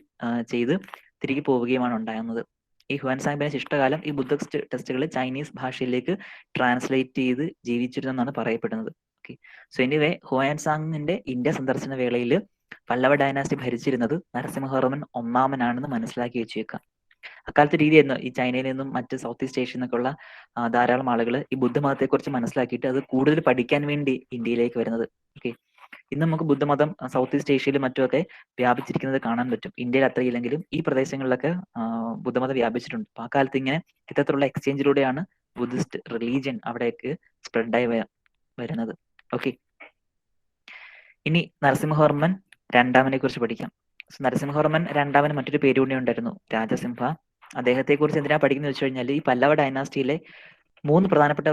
ചെയ്ത് തിരികെ പോവുകയുമാണ് ഉണ്ടായിരുന്നത്. ഈ ഹുയൻസാങ്ങിന്റെ ശിഷ്ടകാലം ഈ ബുദ്ധിസ്റ്റ് ടെക്സ്റ്റുകൾ ചൈനീസ് ഭാഷയിലേക്ക് ട്രാൻസ്ലേറ്റ് ചെയ്ത് ജീവിച്ചിരുന്നെന്നാണ് പറയപ്പെടുന്നത്. ഓക്കെ, സോ എനിവേ ഹുയൻസാങ്ങിന്റെ ഇന്ത്യ സന്ദർശന വേളയിൽ പല്ലവ ഡൈനാസ്റ്റി ഭരിച്ചിരുന്നത് നരസിംഹവർമ്മൻ ഒന്നാമനാണെന്ന് മനസ്സിലാക്കി വെച്ചേക്കാം. അക്കാലത്തെ രീതിയായിരുന്നു ഈ ചൈനയിൽ നിന്നും മറ്റ് സൗത്ത് ഈസ്റ്റ് ഏഷ്യയിൽ നിന്നൊക്കെയുള്ള ധാരാളം ആളുകൾ ഈ ബുദ്ധമതത്തെക്കുറിച്ച് മനസ്സിലാക്കിയിട്ട് അത് കൂടുതൽ പഠിക്കാൻ വേണ്ടി ഇന്ത്യയിലേക്ക് വരുന്നത്. ഓക്കെ, ഇന്ന് നമുക്ക് ബുദ്ധമതം സൗത്ത് ഈസ്റ്റ് ഏഷ്യയിലും മറ്റുമൊക്കെ വ്യാപിച്ചിരിക്കുന്നത് കാണാൻ പറ്റും. ഇന്ത്യയിൽ അത്രയില്ലെങ്കിലും ഈ പ്രദേശങ്ങളിലൊക്കെ ബുദ്ധമതം വ്യാപിച്ചിട്ടുണ്ട്. അപ്പൊ ആ കാലത്ത് ഇങ്ങനെ ഇത്തരത്തിലുള്ള എക്സ്ചേഞ്ചിലൂടെയാണ് ബുദ്ധിസ്റ്റ് റിലീജിയൻ അവിടേക്ക് സ്പ്രെഡായി വരുന്നത്. ഓക്കെ, ഇനി നരസിംഹവർമ്മൻ രണ്ടാമനെ കുറിച്ച് പഠിക്കാം. നരസിംഹവർമ്മൻ രണ്ടാമന് മറ്റൊരു പേര് കൂടി ഉണ്ടായിരുന്നു, രാജസിംഹ. അദ്ദേഹത്തെ കുറിച്ച് എന്തിനാ പഠിക്കുന്നത് വെച്ച് കഴിഞ്ഞാൽ ഈ പല്ലവ ഡൈനാസ്റ്റിയിലെ 3 പ്രധാനപ്പെട്ട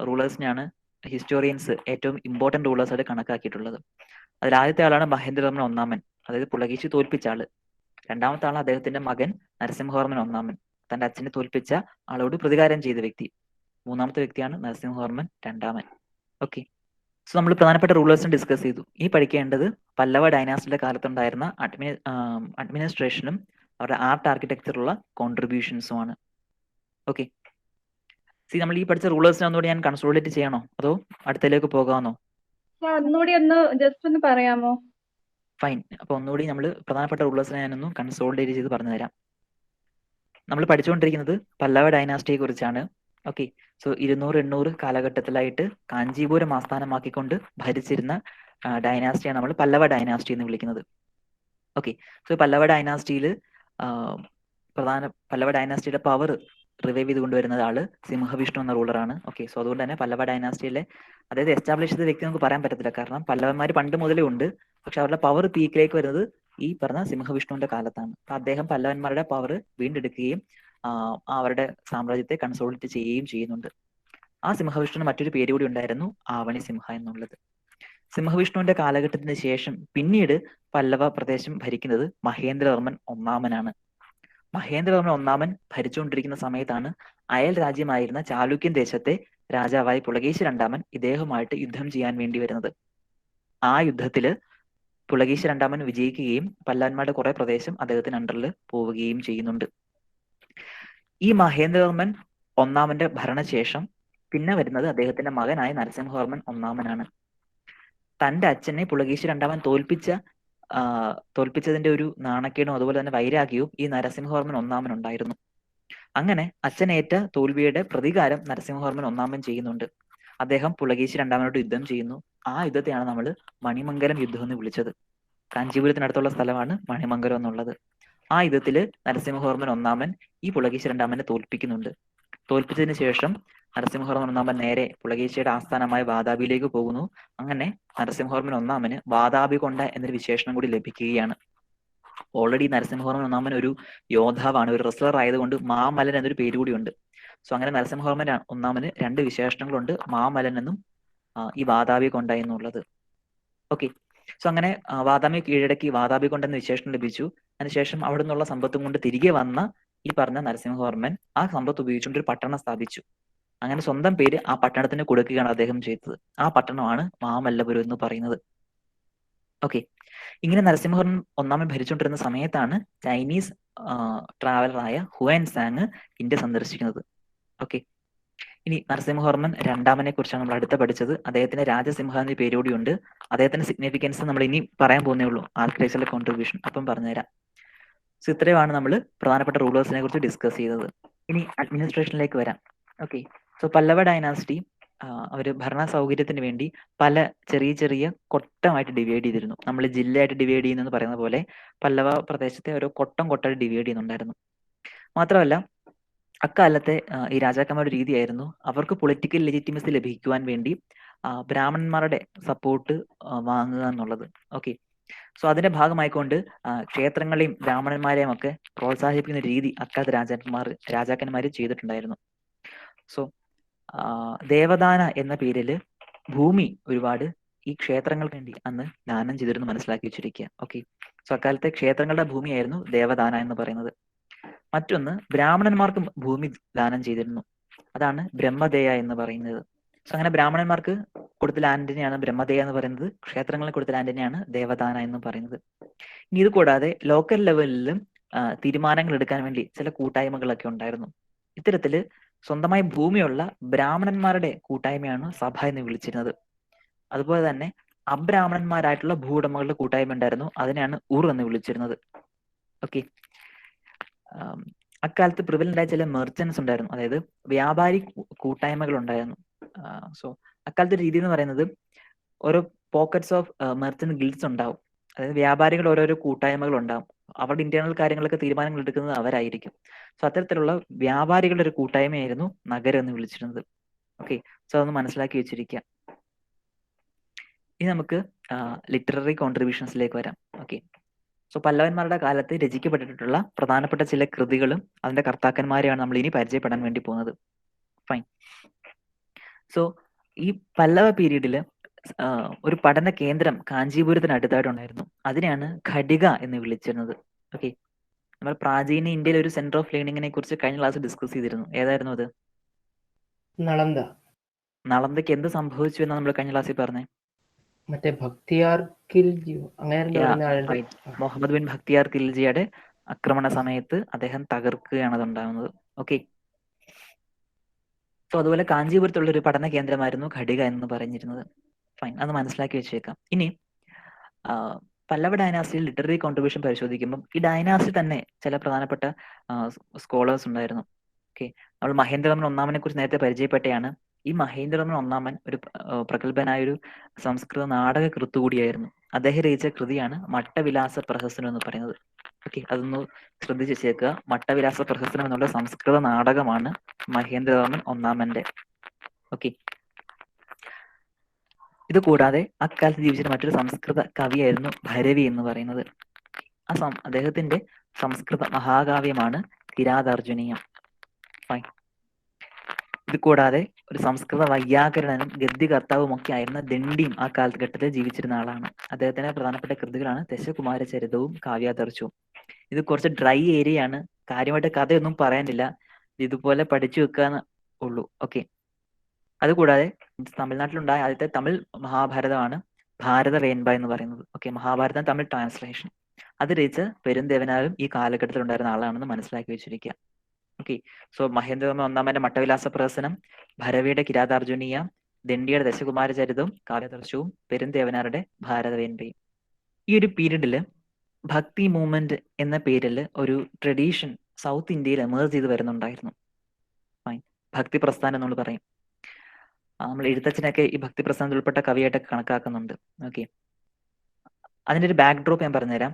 റൂളേഴ്സിനെയാണ് ഹിസ്റ്റോറിയൻസ് ഏറ്റവും ഇമ്പോർട്ടന്റ് റൂളേഴ്സ് ആയിട്ട് കണക്കാക്കിയിട്ടുള്ളത്. അതിൽ ആദ്യത്തെ ആളാണ് മഹേന്ദ്രവർമ്മൻ ഒന്നാമൻ, അതായത് പുലകേശി തോൽപ്പിച്ച ആള്. രണ്ടാമത്തെ ആളാണ് അദ്ദേഹത്തിന്റെ മകൻ നരസിംഹവർമ്മൻ ഒന്നാമൻ, തന്റെ അച്ഛനെ തോൽപ്പിച്ച ആളോട് പ്രതികാരം ചെയ്ത വ്യക്തി. മൂന്നാമത്തെ വ്യക്തിയാണ് നരസിംഹവർമ്മൻ രണ്ടാമൻ. ഓക്കെ, സോ നമ്മൾ പ്രധാനപ്പെട്ട റൂളേഴ്സിനെ ഡിസ്കസ് ചെയ്തു. ഈ പഠിക്കേണ്ടത് പല്ലവ ഡൈനാസ്റ്റിയുടെ കാലത്തുണ്ടായിരുന്ന അഡ്മിനിസ്ട്രേഷനും അവരുടെ ആർട്ട് ആർക്കിടെക്ചറുള്ള കോൺട്രിബ്യൂഷൻസുമാണ്. ഓക്കെ, നമ്മൾ ഈ പഠിച്ച റൂളേഴ്സിനെ ഒന്നുകൂടി ഞാൻ കൺസോളിഡേറ്റ് ചെയ്യണോ അതോ അടുത്തതിലേക്ക് പോകാമെന്നോ? ഒന്നുകൂടി ഒന്ന് ജസ്റ്റ് ഒന്ന് പറയാമോ? ഫൈൻ, അപ്പൊ ഒന്നുകൂടി നമ്മൾ പ്രധാനപ്പെട്ട റൂളേഴ്സിനെ ഞാനൊന്ന് കൺസോളിഡേറ്റ് ചെയ്ത് പറഞ്ഞു തരാം. നമ്മൾ പഠിച്ചുകൊണ്ടിരിക്കുന്നത് പല്ലവ ഡൈനാസ്റ്റിയെ കുറിച്ചാണ്. ഓക്കെ, സോ 200-800 കാലഘട്ടത്തിലായിട്ട് കാഞ്ചീപുരം ആസ്ഥാനമാക്കിക്കൊണ്ട് ഭരിച്ചിരുന്ന ഡൈനാസ്റ്റിയാണ് നമ്മൾ പല്ലവ ഡൈനാസ്റ്റി എന്ന് വിളിക്കുന്നത്. ഓക്കെ, സോ പല്ലവ ഡൈനാസ്റ്റിയിൽ പല്ലവ ഡൈനാസ്റ്റിയുടെ പവർ റിവൈവ് ചെയ്ത് കൊണ്ടുവരുന്നത് ആള് സിംഹവിഷ്ണു എന്ന റൂളറാണ്. ഓക്കെ, സോ അതുകൊണ്ട് തന്നെ പല്ലവ ഡൈനാസ്റ്റിയിലെ അതായത് എസ്റ്റാബ്ലിഷ് ചെയ്ത വ്യക്തി നമുക്ക് പറയാൻ പറ്റത്തില്ല, കാരണം പല്ലവന്മാർ പണ്ട് മുതലേ ഉണ്ട്. പക്ഷെ അവരുടെ പവർ പീക്കിലേക്ക് വരുന്നത് ഈ പറഞ്ഞ സിംഹവിഷ്ണുവിന്റെ കാലത്താണ്. അപ്പൊ അദ്ദേഹം പല്ലവന്മാരുടെ പവർ വീണ്ടെടുക്കുകയും അവരുടെ സാമ്രാജ്യത്തെ കൺസോളിഡേറ്റ് ചെയ്യുകയും ചെയ്യുന്നുണ്ട്. ആ സിംഹവിഷ്ണുവിന് മറ്റൊരു പേര് കൂടി ഉണ്ടായിരുന്നു, ആവണി സിംഹ എന്നുള്ളത്. സിംഹവിഷ്ണുവിന്റെ കാലഘട്ടത്തിന് ശേഷം പിന്നീട് പല്ലവ പ്രദേശം ഭരിക്കുന്നത് മഹേന്ദ്രവർമ്മൻ ഒന്നാമനാണ്. മഹേന്ദ്രവർമ്മൻ ഒന്നാമൻ ഭരിച്ചുകൊണ്ടിരിക്കുന്ന സമയത്താണ് അയൽ രാജ്യമായിരുന്ന ചാലുക്യൻ ദേശത്തെ രാജാവായ പുലകേശി രണ്ടാമൻ ഇദ്ദേഹവുമായിട്ട് യുദ്ധം ചെയ്യാൻ വേണ്ടി വരുന്നത്. ആ യുദ്ധത്തില് പുലകേശി രണ്ടാമൻ വിജയിക്കുകയും പല്ലവന്മാരുടെ കുറെ പ്രദേശം അദ്ദേഹത്തിന് അണ്ടറിൽ പോവുകയും ചെയ്യുന്നുണ്ട്. ഈ മഹേന്ദ്രവർമ്മൻ ഒന്നാമന്റെ ഭരണശേഷം പിന്നെ വരുന്നത് അദ്ദേഹത്തിന്റെ മകനായ നരസിംഹവർമ്മൻ ഒന്നാമനാണ്. തന്റെ അച്ഛനെ പുലകേശി രണ്ടാമൻ തോൽപ്പിച്ചതിന്റെ ഒരു നാണക്കേടും അതുപോലെ തന്നെ വൈരാഗ്യവും ഈ നരസിംഹവർമ്മൻ ഒന്നാമൻ ഉണ്ടായിരുന്നു. അങ്ങനെ അച്ഛനേറ്റ തോൽവിയുടെ പ്രതികാരം നരസിംഹവർമ്മൻ ഒന്നാമൻ ചെയ്യുന്നുണ്ട്. അദ്ദേഹം പുലകേശി രണ്ടാമനോട് യുദ്ധം ചെയ്യുന്നു. ആ യുദ്ധത്തെയാണ് നമ്മൾ മണിമംഗലം യുദ്ധം എന്ന് വിളിച്ചത്. കാഞ്ചീപുരത്തിനടുത്തുള്ള സ്ഥലമാണ് മണിമംഗലം എന്നുള്ളത്. ആ യുദ്ധത്തില് നരസിംഹവർമ്മൻ ഒന്നാമൻ ഈ പുലകേശി രണ്ടാമനെ തോൽപ്പിക്കുന്നുണ്ട്. തോൽപ്പിച്ചതിന് ശേഷം നരസിംഹവർമ്മൻ ഒന്നാമൻ നേരെ പുലകേശിയുടെ ആസ്ഥാനമായ വാതാപിയിലേക്ക് പോകുന്നു. അങ്ങനെ നരസിംഹവർമ്മൻ ഒന്നാമന് വാതാപി-കൊണ്ട എന്നൊരു വിശേഷണം കൂടി ലഭിക്കുകയാണ്. ഓൾറെഡി നരസിംഹവർമ്മൻ ഒന്നാമൻ ഒരു യോദ്ധാവാണ്, ഒരു റെസ്ലർ ആയതുകൊണ്ട് മാമല്ലൻ എന്നൊരു പേര് കൂടിയുണ്ട്. സോ അങ്ങനെ നരസിംഹവർമ്മൻ ഒന്നാമന് 2 വിശേഷണങ്ങളുണ്ട്, മാമല്ലൻ എന്നും ഈ വാതാപി-കൊണ്ട എന്നുള്ളത്. ഓക്കെ, സോ അങ്ങനെ വാതാപി കീഴടക്കി വാതാപി-കൊണ്ട എന്ന വിശേഷണം ലഭിച്ചു. അതിനുശേഷം അവിടെ നിന്നുള്ള സമ്പത്തും കൊണ്ട് തിരികെ വന്ന ഈ പറഞ്ഞ നരസിംഹവർമ്മൻ ആ സമ്പത്ത് ഉപയോഗിച്ചുകൊണ്ട് ഒരു പട്ടണം സ്ഥാപിച്ചു. അങ്ങനെ സ്വന്തം പേര് ആ പട്ടണത്തിന് കൊടുക്കുകയാണ് അദ്ദേഹം ചെയ്തത്. ആ പട്ടണമാണ് മാമല്ലപുരം എന്ന് പറയുന്നത്. ഓക്കെ, ഇങ്ങനെ നരസിംഹവർമ്മൻ ഒന്നാമൻ ഭരിച്ചുകൊണ്ടിരുന്ന സമയത്താണ് ചൈനീസ് ട്രാവലറായ ഹുയൻസാങ് ഇന്ത്യ സന്ദർശിക്കുന്നത്. ഓക്കെ, ഇനി നരസിംഹവർമ്മൻ രണ്ടാമനെ കുറിച്ചാണ് നമ്മൾ അടുത്ത പഠിച്ചത്. അദ്ദേഹത്തിന് രാജസിംഹ എന്ന പേര് കൂടിയുണ്ട്. അദ്ദേഹത്തിന്റെ സിഗ്നിഫിക്കൻസ് നമ്മൾ ഇനി പറയാൻ പോകുന്നേ ഉള്ളൂ, ആർക്കിടെക്ചറിലെ കോൺട്രിബ്യൂഷൻ അപ്പം പറഞ്ഞുതരാം. സോ ഇത്രയുമാണ് നമ്മൾ പ്രധാനപ്പെട്ട റൂളേഴ്സിനെ കുറിച്ച് ഡിസ്കസ് ചെയ്തത്. ഇനി അഡ്മിനിസ്ട്രേഷനിലേക്ക് വരാം. ഓക്കെ, സോ പല്ലവ ഡൈനാസിറ്റി അവർ ഭരണ സൗകര്യത്തിന് വേണ്ടി പല ചെറിയ ചെറിയ കൊട്ടമായിട്ട് ഡിവൈഡ് ചെയ്തിരുന്നു. നമ്മൾ ജില്ലയായിട്ട് ഡിവൈഡ് ചെയ്യുന്നെന്ന് പറയുന്ന പോലെ പല്ലവ പ്രദേശത്തെ ഓരോ കൊട്ടായിട്ട് ഡിവൈഡ് ചെയ്യുന്നുണ്ടായിരുന്നു. മാത്രമല്ല അക്കാലത്തെ ഈ രാജാക്കന്മാരുടെ രീതിയായിരുന്നു അവർക്ക് പൊളിറ്റിക്കൽ ലെജിറ്റിമസി ലഭിക്കുവാൻ വേണ്ടി ബ്രാഹ്മണന്മാരുടെ സപ്പോർട്ട് വാങ്ങുക എന്നുള്ളത്. ഓക്കെ, സോ അതിന്റെ ഭാഗമായിക്കൊണ്ട് ക്ഷേത്രങ്ങളെയും ബ്രാഹ്മണന്മാരെയും ഒക്കെ പ്രോത്സാഹിപ്പിക്കുന്ന രീതി അക്കാലത്തെ രാജാക്കന്മാർ ചെയ്തിട്ടുണ്ടായിരുന്നു. സോ ദേവദാന എന്ന പേരിൽ ഭൂമി ഒരുപാട് ഈ ക്ഷേത്രങ്ങൾക്ക് വേണ്ടി അന്ന് ദാനം ചെയ്തിരുന്നു, മനസ്സിലാക്കി വെച്ചിരിക്കുക. ഓക്കെ, സോ അക്കാലത്തെ ക്ഷേത്രങ്ങളുടെ ഭൂമിയായിരുന്നു ദേവദാന എന്ന് പറയുന്നത്. മറ്റൊന്ന് ബ്രാഹ്മണന്മാർക്കും ഭൂമി ദാനം ചെയ്തിരുന്നു, അതാണ് ബ്രഹ്മദേയ എന്ന് പറയുന്നത്. സോ അങ്ങനെ ബ്രാഹ്മണന്മാർക്ക് കൊടുത്ത ലാൻഡിനെയാണ് ബ്രഹ്മദേയ എന്ന് പറയുന്നത്, ക്ഷേത്രങ്ങളിൽ കൊടുത്ത ലാൻഡിനെയാണ് ദേവദാന എന്ന് പറയുന്നത്. ഇനി ഇത് കൂടാതെ ലോക്കൽ ലെവലിലും തീരുമാനങ്ങൾ എടുക്കാൻ വേണ്ടി ചില കൂട്ടായ്മകളൊക്കെ ഉണ്ടായിരുന്നു. ഇത്തരത്തില് സ്വന്തമായി ഭൂമിയുള്ള ബ്രാഹ്മണന്മാരുടെ കൂട്ടായ്മയാണ് സഭ എന്ന് വിളിച്ചിരുന്നത്. അതുപോലെ തന്നെ അബ്രാഹ്മണന്മാരായിട്ടുള്ള ഭൂവുടമകളുടെ കൂട്ടായ്മ ഉണ്ടായിരുന്നു, അതിനെയാണ് ഉർ എന്ന് വിളിച്ചിരുന്നത്. ഓക്കെ, അക്കാലത്ത് പ്രിവലന്റ് ആയ ചില മെർച്ചൻസ് ഉണ്ടായിരുന്നു, അതായത് വ്യാപാരി കൂട്ടായ്മകൾ ഉണ്ടായിരുന്നു. സോ അക്കാലത്തെ രീതി എന്ന് പറയുന്നത് ഓരോ പോക്കറ്റ്സ് ഓഫ് മെർച്ചന്റ് ഗിൽഡ്സ് ഉണ്ടാവും, അതായത് വ്യാപാരികൾ ഓരോരോ കൂട്ടായ്മകൾ ഉണ്ടാവും, അവരുടെ ഇന്റേണൽ കാര്യങ്ങളൊക്കെ തീരുമാനങ്ങൾ എടുക്കുന്നത് അവരായിരിക്കും. സോ അത്തരത്തിലുള്ള വ്യാപാരികളുടെ ഒരു കൂട്ടായ്മയായിരുന്നു നഗരം എന്ന് വിളിച്ചിരുന്നത്. ഓക്കെ, സോ അതൊന്ന് മനസ്സിലാക്കി വെച്ചിരിക്കുക. ഇനി നമുക്ക് ലിറ്റററി കോൺട്രിബ്യൂഷൻസിലേക്ക് വരാം. ഓക്കെ, സോ പല്ലവന്മാരുടെ കാലത്ത് രചിക്കപ്പെട്ടിട്ടുള്ള പ്രധാനപ്പെട്ട ചില കൃതികളും അതിന്റെ കർത്താക്കന്മാരെയാണ് നമ്മൾ ഇനി പരിചയപ്പെടാൻ വേണ്ടി പോകുന്നത്. ഫൈൻ. സോ ഈ പല്ലവ പീരീഡില് ഒരു പഠന കേന്ദ്രം കാഞ്ചീപുരത്തിന് അടുത്തായിട്ടുണ്ടായിരുന്നു, അതിനെയാണ് ഘടിക എന്ന് വിളിച്ചിരുന്നത്. ഓക്കെ, നമ്മൾ പ്രാചീന ഇന്ത്യയിലെ ഒരു സെന്റർ ഓഫ് ലേണിംഗിനെ കുറിച്ച് കഴിഞ്ഞ ക്ലാസ് ഡിസ്കസ് ചെയ്തിരുന്നു. ഏതായിരുന്നു അത്? നളന്ദ. നളന്ദയ്ക്ക് എന്ത് സംഭവിച്ചു എന്നാണ് നമ്മൾ കഴിഞ്ഞ ക്ലാസ്സിൽ പറഞ്ഞേ? മറ്റേ ഭക്തിയാർ ഖിൽജിയോ അങ്ങനെ മുഹമ്മദ് ബിൻ ഭക്തിയാർ ഖിൽജിയുടെ ആക്രമണ സമയത്ത് അദ്ദേഹം തകർക്കുകയാണ് അതുണ്ടാകുന്നത്. ഓക്കെ, സോ അതുപോലെ കാഞ്ചീപുരത്തുള്ള ഒരു പഠന കേന്ദ്രമായിരുന്നു ഘടിക എന്ന് പറഞ്ഞിരുന്നത്. ഫൈൻ, അത് മനസ്സിലാക്കി വെച്ചേക്കാം. ഇനി പല്ലവ ഡൈനാസ്റ്റിയിൽ ലിറ്റററി കോൺട്രിബ്യൂഷൻ പരിശോധിക്കുമ്പോൾ ഈ ഡൈനാസ്റ്റി തന്നെ ചില പ്രധാനപ്പെട്ട സ്കോളേഴ്സ് ഉണ്ടായിരുന്നു. ഓക്കെ, നമ്മൾ മഹേന്ദ്രവർമ്മൻ ഒന്നാമനെ കുറിച്ച് നേരത്തെ പരിചയപ്പെട്ടയാണ്. ഈ മഹേന്ദ്രവർമ്മൻ ഒന്നാമൻ ഒരു പ്രഗത്ഭനായ ഒരു സംസ്കൃത നാടക കൃത്ത് കൂടിയായിരുന്നു. അദ്ദേഹം രചിച്ച കൃതിയാണ് മട്ടവിലാസ പ്രഹസനം എന്ന് പറയുന്നത്. ഓക്കെ, അതൊന്ന് ശ്രദ്ധിച്ച് വെച്ചേക്കുക. മട്ടവിലാസ പ്രഹസനം എന്നുള്ള സംസ്കൃത നാടകമാണ് മഹേന്ദ്രവർമ്മൻ ഒന്നാമന്റെ. ഓക്കെ, ഇത് കൂടാതെ അക്കാലത്ത് ജീവിച്ചിരുന്ന മറ്റൊരു സംസ്കൃത കവിയായിരുന്നു ഭരവി എന്ന് പറയുന്നത്. അദ്ദേഹത്തിന്റെ സംസ്കൃത മഹാകാവ്യമാണ് കിരാതാർജുനീയം. ഫൈൻ. ഇത് കൂടാതെ ഒരു സംസ്കൃത വൈയാകരണനും ഗദ്യകർത്താവും ഒക്കെ ആയിരുന്ന ദണ്ഡിയും ആ കാലഘട്ടത്തിൽ ജീവിച്ചിരുന്ന ആളാണ്. അദ്ദേഹത്തിന്റെ പ്രധാനപ്പെട്ട കൃതികളാണ് ദശകുമാരചരിതവും കാവ്യാദർശവും. ഇത് കുറച്ച് ഡ്രൈ ഏരിയ ആണ്, കാര്യമായിട്ട് കഥയൊന്നും പറയാനില്ല, ഇതുപോലെ പഠിച്ചു വെക്കാന്ന് ഉള്ളൂ. ഓക്കെ, അതുകൂടാതെ തമിഴ്നാട്ടിലുണ്ടായ ആദ്യത്തെ തമിഴ് മഹാഭാരതമാണ് ഭാരത വേൻപ എന്ന് പറയുന്നത്. ഓക്കെ, മഹാഭാരതം തമിഴ് ട്രാൻസ്ലേഷൻ അത് രചിച്ച പെരുന്തേവനാരും ഈ കാലഘട്ടത്തിൽ ഉണ്ടായിരുന്ന ആളാണെന്ന് മനസ്സിലാക്കി വെച്ചിരിക്കുക. ഓക്കെ, സോ മഹേന്ദ്രവർമ്മ ഒന്നാമന്റെ മട്ടവിലാസ പ്രഹസനം, ഭരവിയുടെ കിരാതാർജുനീയ, ദണ്ഡിയുടെ ദശകുമാരചരിതവും കാവ്യാദർശവും, പെരുന്തേവനാരുടെ ഭാരതവേൻപയും. ഈ ഒരു പീരീഡില് ഭക്തി മൂവ്മെന്റ് എന്ന പേരിൽ ഒരു ട്രഡീഷൻ സൗത്ത് ഇന്ത്യയിൽ എമേർജ് ചെയ്ത് വരുന്നുണ്ടായിരുന്നു. ഫൈൻ, ഭക്തി പ്രസ്ഥാനം നമ്മൾ പറയും. നമ്മൾ എഴുത്തച്ഛനൊക്കെ ഈ ഭക്തി പ്രസ്ഥാനത്തിൽ ഉൾപ്പെട്ട കവിയായിട്ടൊക്കെ കണക്കാക്കുന്നുണ്ട്. ഓക്കെ, അതിന്റെ ഒരു ബാക്ക് ഡ്രോപ്പ് ഞാൻ പറഞ്ഞുതരാം.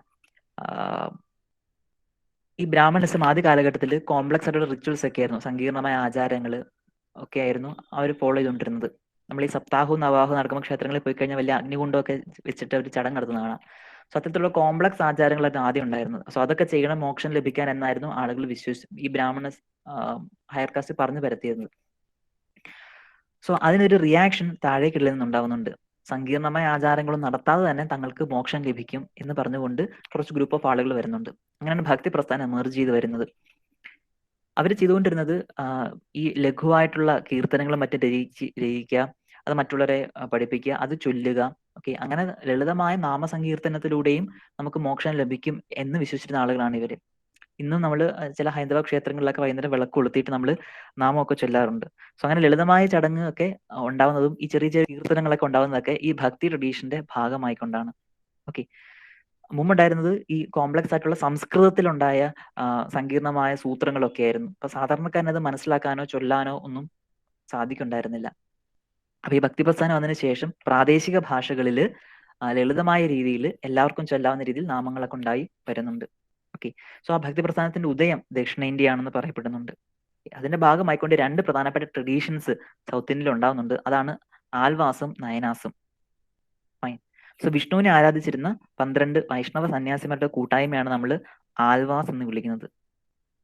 ഈ ബ്രാഹ്മണിസം ആദ്യ കാലഘട്ടത്തിൽ കോംപ്ലക്സ് ആയിട്ടുള്ള റിച്വൽസ് ഒക്കെ ആയിരുന്നു, സങ്കീർണമായ ആചാരങ്ങൾ ഒക്കെ ആയിരുന്നു അവർ ഫോളോ ചെയ്തുകൊണ്ടിരുന്നത്. നമ്മൾ ഈ സപ്താഹവും നവാഹവും നടക്കുമ്പോൾ ക്ഷേത്രങ്ങളിൽ പോയി കഴിഞ്ഞാൽ വലിയ അഗ്നികുണ്ടമൊക്കെ വെച്ചിട്ട് ഒരു ചടങ്ങ് നടത്തുന്നതാണ്. സോ അത്തരത്തിലുള്ള കോംപ്ലക്സ് ആചാരങ്ങളായിരുന്നു ആദ്യം ഉണ്ടായിരുന്നത്. സോ അതൊക്കെ ചെയ്യണം മോക്ഷം ലഭിക്കാൻ എന്നായിരുന്നു ആളുകൾ ഈ ബ്രാഹ്മണ ഹയർ കാസ്റ്റ് പറഞ്ഞു പരത്തിയിരുന്നത്. സോ അതിനൊരു റിയാക്ഷൻ താഴേക്കിടയിൽ നിന്നുണ്ടാവുന്നുണ്ട്. സങ്കീർണമായ ആചാരങ്ങളും നടത്താതെ തന്നെ തങ്ങൾക്ക് മോക്ഷം ലഭിക്കും എന്ന് പറഞ്ഞുകൊണ്ട് കുറച്ച് ഗ്രൂപ്പ് ഓഫ് ആളുകൾ വരുന്നുണ്ട്. അങ്ങനെയാണ് ഭക്തി പ്രസ്ഥാനം എമർജ് ചെയ്ത് വരുന്നത്. അവർ ചെയ്തുകൊണ്ടിരുന്നത് ഈ ലഘുവായിട്ടുള്ള കീർത്തനങ്ങളും മറ്റും രചിക്കുക, അത് മറ്റുള്ളവരെ പഠിപ്പിക്കുക, അത് ചൊല്ലുക. ഓക്കെ, അങ്ങനെ ലളിതമായ നാമസങ്കീർത്തനത്തിലൂടെയും നമുക്ക് മോക്ഷം ലഭിക്കും എന്ന് വിശ്വസിച്ചിരുന്ന ആളുകളാണ് ഇവര്. ഇന്നും നമ്മൾ ചില ഹൈന്ദവ ക്ഷേത്രങ്ങളിലൊക്കെ വൈകുന്നേരം വിളക്ക് കൊളുത്തിയിട്ട് നമ്മൾ നാമമൊക്കെ ചൊല്ലാറുണ്ട്. സോ അങ്ങനെ ലളിതമായ ചടങ്ങ് ഒക്കെ ഉണ്ടാവുന്നതും ഈ ചെറിയ ചെറിയ കീർത്തനങ്ങളൊക്കെ ഉണ്ടാവുന്നതൊക്കെ ഈ ഭക്തി ട്രഡീഷന്റെ ഭാഗമായിക്കൊണ്ടാണ്. ഓക്കെ, മുമ്പുണ്ടായിരുന്നത് ഈ കോംപ്ലക്സ് ആയിട്ടുള്ള സംസ്കൃതത്തിലുണ്ടായ സങ്കീർണമായ സൂത്രങ്ങളൊക്കെ ആയിരുന്നു. അപ്പൊ സാധാരണക്കാരന് അത് മനസ്സിലാക്കാനോ ചൊല്ലാനോ ഒന്നും സാധിക്കുണ്ടായിരുന്നില്ല. അപ്പൊ ഈ ഭക്തിപ്രസ്ഥാനം വന്നതിന് ശേഷം പ്രാദേശിക ഭാഷകളിൽ ലളിതമായ രീതിയിൽ എല്ലാവർക്കും ചൊല്ലാവുന്ന രീതിയിൽ നാമങ്ങളൊക്കെ ഉണ്ടായി വരുന്നുണ്ട്. ഓക്കെ, സോ ആ ഭക്തിപ്രസ്ഥാനത്തിന്റെ ഉദയം ദക്ഷിണേന്ത്യയാണെന്ന് പറയപ്പെടുന്നുണ്ട്. അതിന്റെ ഭാഗമായിക്കൊണ്ട് 2 പ്രധാനപ്പെട്ട ട്രഡീഷൻസ് സൗത്ത് ഇന്ത്യയിൽ ഉണ്ടാവുന്നുണ്ട്. അതാണ് ആൽവാസും നയനാസും. ഫൈൻ. സോ വിഷ്ണുവിനെ ആരാധിച്ചിരുന്ന 12 വൈഷ്ണവ സന്യാസിമാരുടെ കൂട്ടായ്മയാണ് നമ്മൾ ആൽവാസ് എന്ന് വിളിക്കുന്നത്.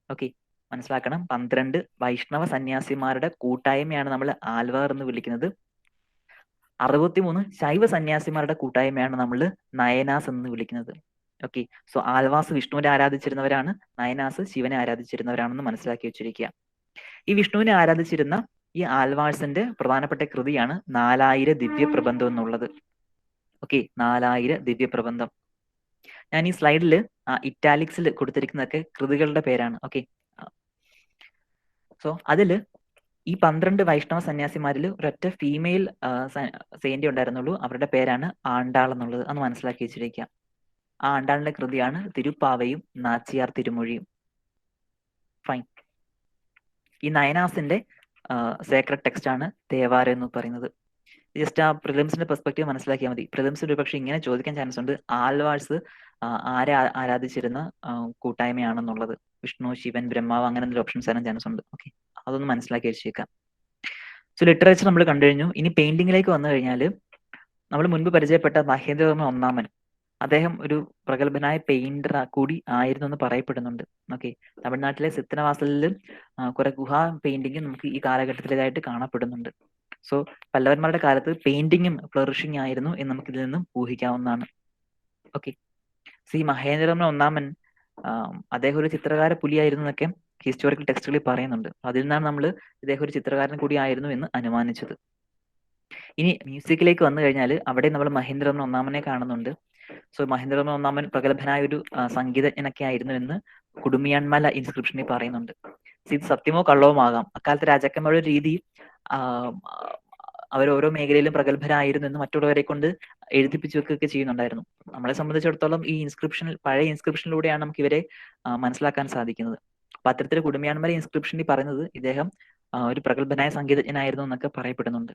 ഓക്കെ, മനസ്സിലാക്കണം, 12 വൈഷ്ണവ സന്യാസിമാരുടെ കൂട്ടായ്മയാണ് നമ്മൾ ആൽവാർ എന്ന് വിളിക്കുന്നത്. 63 ശൈവ സന്യാസിമാരുടെ കൂട്ടായ്മയാണ് നമ്മൾ നയനാസ് എന്ന് വിളിക്കുന്നത്. ഓക്കെ, സോ ആൽവാസ് വിഷ്ണുവിനെ ആരാധിച്ചിരുന്നവരാണ്, നയനാസ് ശിവനെ ആരാധിച്ചിരുന്നവരാണെന്ന് മനസ്സിലാക്കി വെച്ചിരിക്കുക. ഈ വിഷ്ണുവിനെ ആരാധിച്ചിരുന്ന ഈ ആൽവാഴ്സിന്റെ പ്രധാനപ്പെട്ട കൃതിയാണ് 4000 ദിവ്യപ്രബന്ധം എന്നുള്ളത്. ഓക്കെ, 4000 ദിവ്യപ്രബന്ധം. ഞാൻ ഈ സ്ലൈഡിൽ ഇറ്റാലിക്സിൽ കൊടുത്തിരിക്കുന്നതൊക്കെ കൃതികളുടെ പേരാണ്. ഓക്കെ, സോ അതില് ഈ 12 വൈഷ്ണവ സന്യാസിമാരിൽ ഒരൊറ്റ ഫീമെയിൽ സെയിന്റ് ഉണ്ടായിരുന്നുള്ളൂ. അവരുടെ പേരാണ് ആണ്ടാൾ എന്നുള്ളത്. അന്ന് മനസ്സിലാക്കി വെച്ചിരിക്കുക. ആ ആണ്ടാളിന്റെ കൃതിയാണ് തിരുപ്പാവയും നാച്ചിയാർ തിരുമൊഴിയും. ഫൈൻ. ഈ നയനാസിന്റെ സേക്രഡ് ടെക്സ്റ്റ് ആണ് തേവാരം എന്ന് പറയുന്നത്. ജസ്റ്റ് ആ പ്രിലിംസിന്റെ പെർസ്പെക്റ്റീവ് മനസ്സിലാക്കിയാൽ മതി. പ്രിലിംസിൽ ഒരു പക്ഷേ ഇങ്ങനെ ചോദിക്കാൻ ചാൻസ് ഉണ്ട്, ആൽവാഴ്സ് ആരെ ആരാധിച്ചിരുന്ന കൂട്ടായ്മയാണെന്നുള്ളത്. വിഷ്ണു, ശിവൻ, ബ്രഹ്മാവ് അങ്ങനെ എന്തെങ്കിലും ഓപ്ഷൻസ് തരാൻ ചാൻസ് ഉണ്ട്. ഓക്കെ, അതൊന്ന് മനസ്സിലാക്കി വെച്ചേക്കാം. സോ ലിറ്ററേച്ചർ നമ്മൾ കണ്ടു കഴിഞ്ഞു. ഇനി പെയിന്റിങ്ങിലേക്ക് വന്നു കഴിഞ്ഞാൽ നമ്മൾ മുൻപ് പരിചയപ്പെട്ട മഹേന്ദ്രവർമ്മ ഒന്നാമൻ, അദ്ദേഹം ഒരു പ്രഗത്ഭനായ പെയിന്റർ കൂടി ആയിരുന്നു എന്ന് പറയപ്പെടുന്നുണ്ട്. ഓക്കെ, തമിഴ്നാട്ടിലെ സിത്തനവാസലിൽ കുറെ ഗുഹാ പെയിന്റിങ് നമുക്ക് ഈ കാലഘട്ടത്തിലേതായിട്ട് കാണപ്പെടുന്നുണ്ട്. സോ പല്ലവന്മാരുടെ കാലത്ത് പെയിന്റിങ്ങും ഫ്ലറിഷിംഗ് ആയിരുന്നു എന്ന് നമുക്ക് ഇതിൽ നിന്നും ഊഹിക്കാവുന്നതാണ്. ഓക്കെ, സി മഹേന്ദ്രവർമ്മ ഒന്നാമൻ അദ്ദേഹം ഒരു ചിത്രകാര പുലിയായിരുന്നു എന്നൊക്കെ ഹിസ്റ്റോറിക്കൽ ടെക്സ്റ്റുകളിൽ പറയുന്നുണ്ട്. അതിൽ നിന്നാണ് നമ്മൾ ഇദ്ദേഹം ഒരു ചിത്രകാരൻ കൂടി ആയിരുന്നു എന്ന് അനുമാനിച്ചത്. ഇനി മ്യൂസിക്കിലേക്ക് വന്നു കഴിഞ്ഞാൽ അവിടെ നമ്മൾ മഹേന്ദ്രവർമ്മ ഒന്നാമനെ കാണുന്നുണ്ട്. സോ മഹേന്ദ്രവർമ്മ ഒന്നാമൻ പ്രഗത്ഭനായ ഒരു സംഗീതജ്ഞനൊക്കെ ആയിരുന്നു എന്ന് കുടുമിയാൻമല ഇൻസ്ക്രിപ്ഷനിൽ പറയുന്നുണ്ട്. ഇത് സത്യമോ കള്ളവോ ആകാം. അക്കാലത്തെ രാജാക്കന്മാരുടെ രീതി അവർ ഓരോ മേഖലയിലും പ്രഗത്ഭരായിരുന്നു എന്ന് മറ്റുള്ളവരെ കൊണ്ട് എഴുതിപ്പിച്ചു വെക്കുകയൊക്കെ ചെയ്യുന്നുണ്ടായിരുന്നു. നമ്മളെ സംബന്ധിച്ചിടത്തോളം ഈ ഇൻസ്ക്രിപ്ഷനിൽ, പഴയ ഇൻസ്ക്രിപ്ഷനിലൂടെയാണ് നമുക്ക് ഇവരെ മനസ്സിലാക്കാൻ സാധിക്കുന്നത്. അപ്പൊ അത്തരത്തിൽ കുടുമിയാൻമല ഇൻസ്ക്രിപ്ഷനിൽ പറയുന്നത് ഇദ്ദേഹം ഒരു പ്രഗത്ഭനായ സംഗീതജ്ഞനായിരുന്നു എന്നൊക്കെ പറയപ്പെടുന്നുണ്ട്.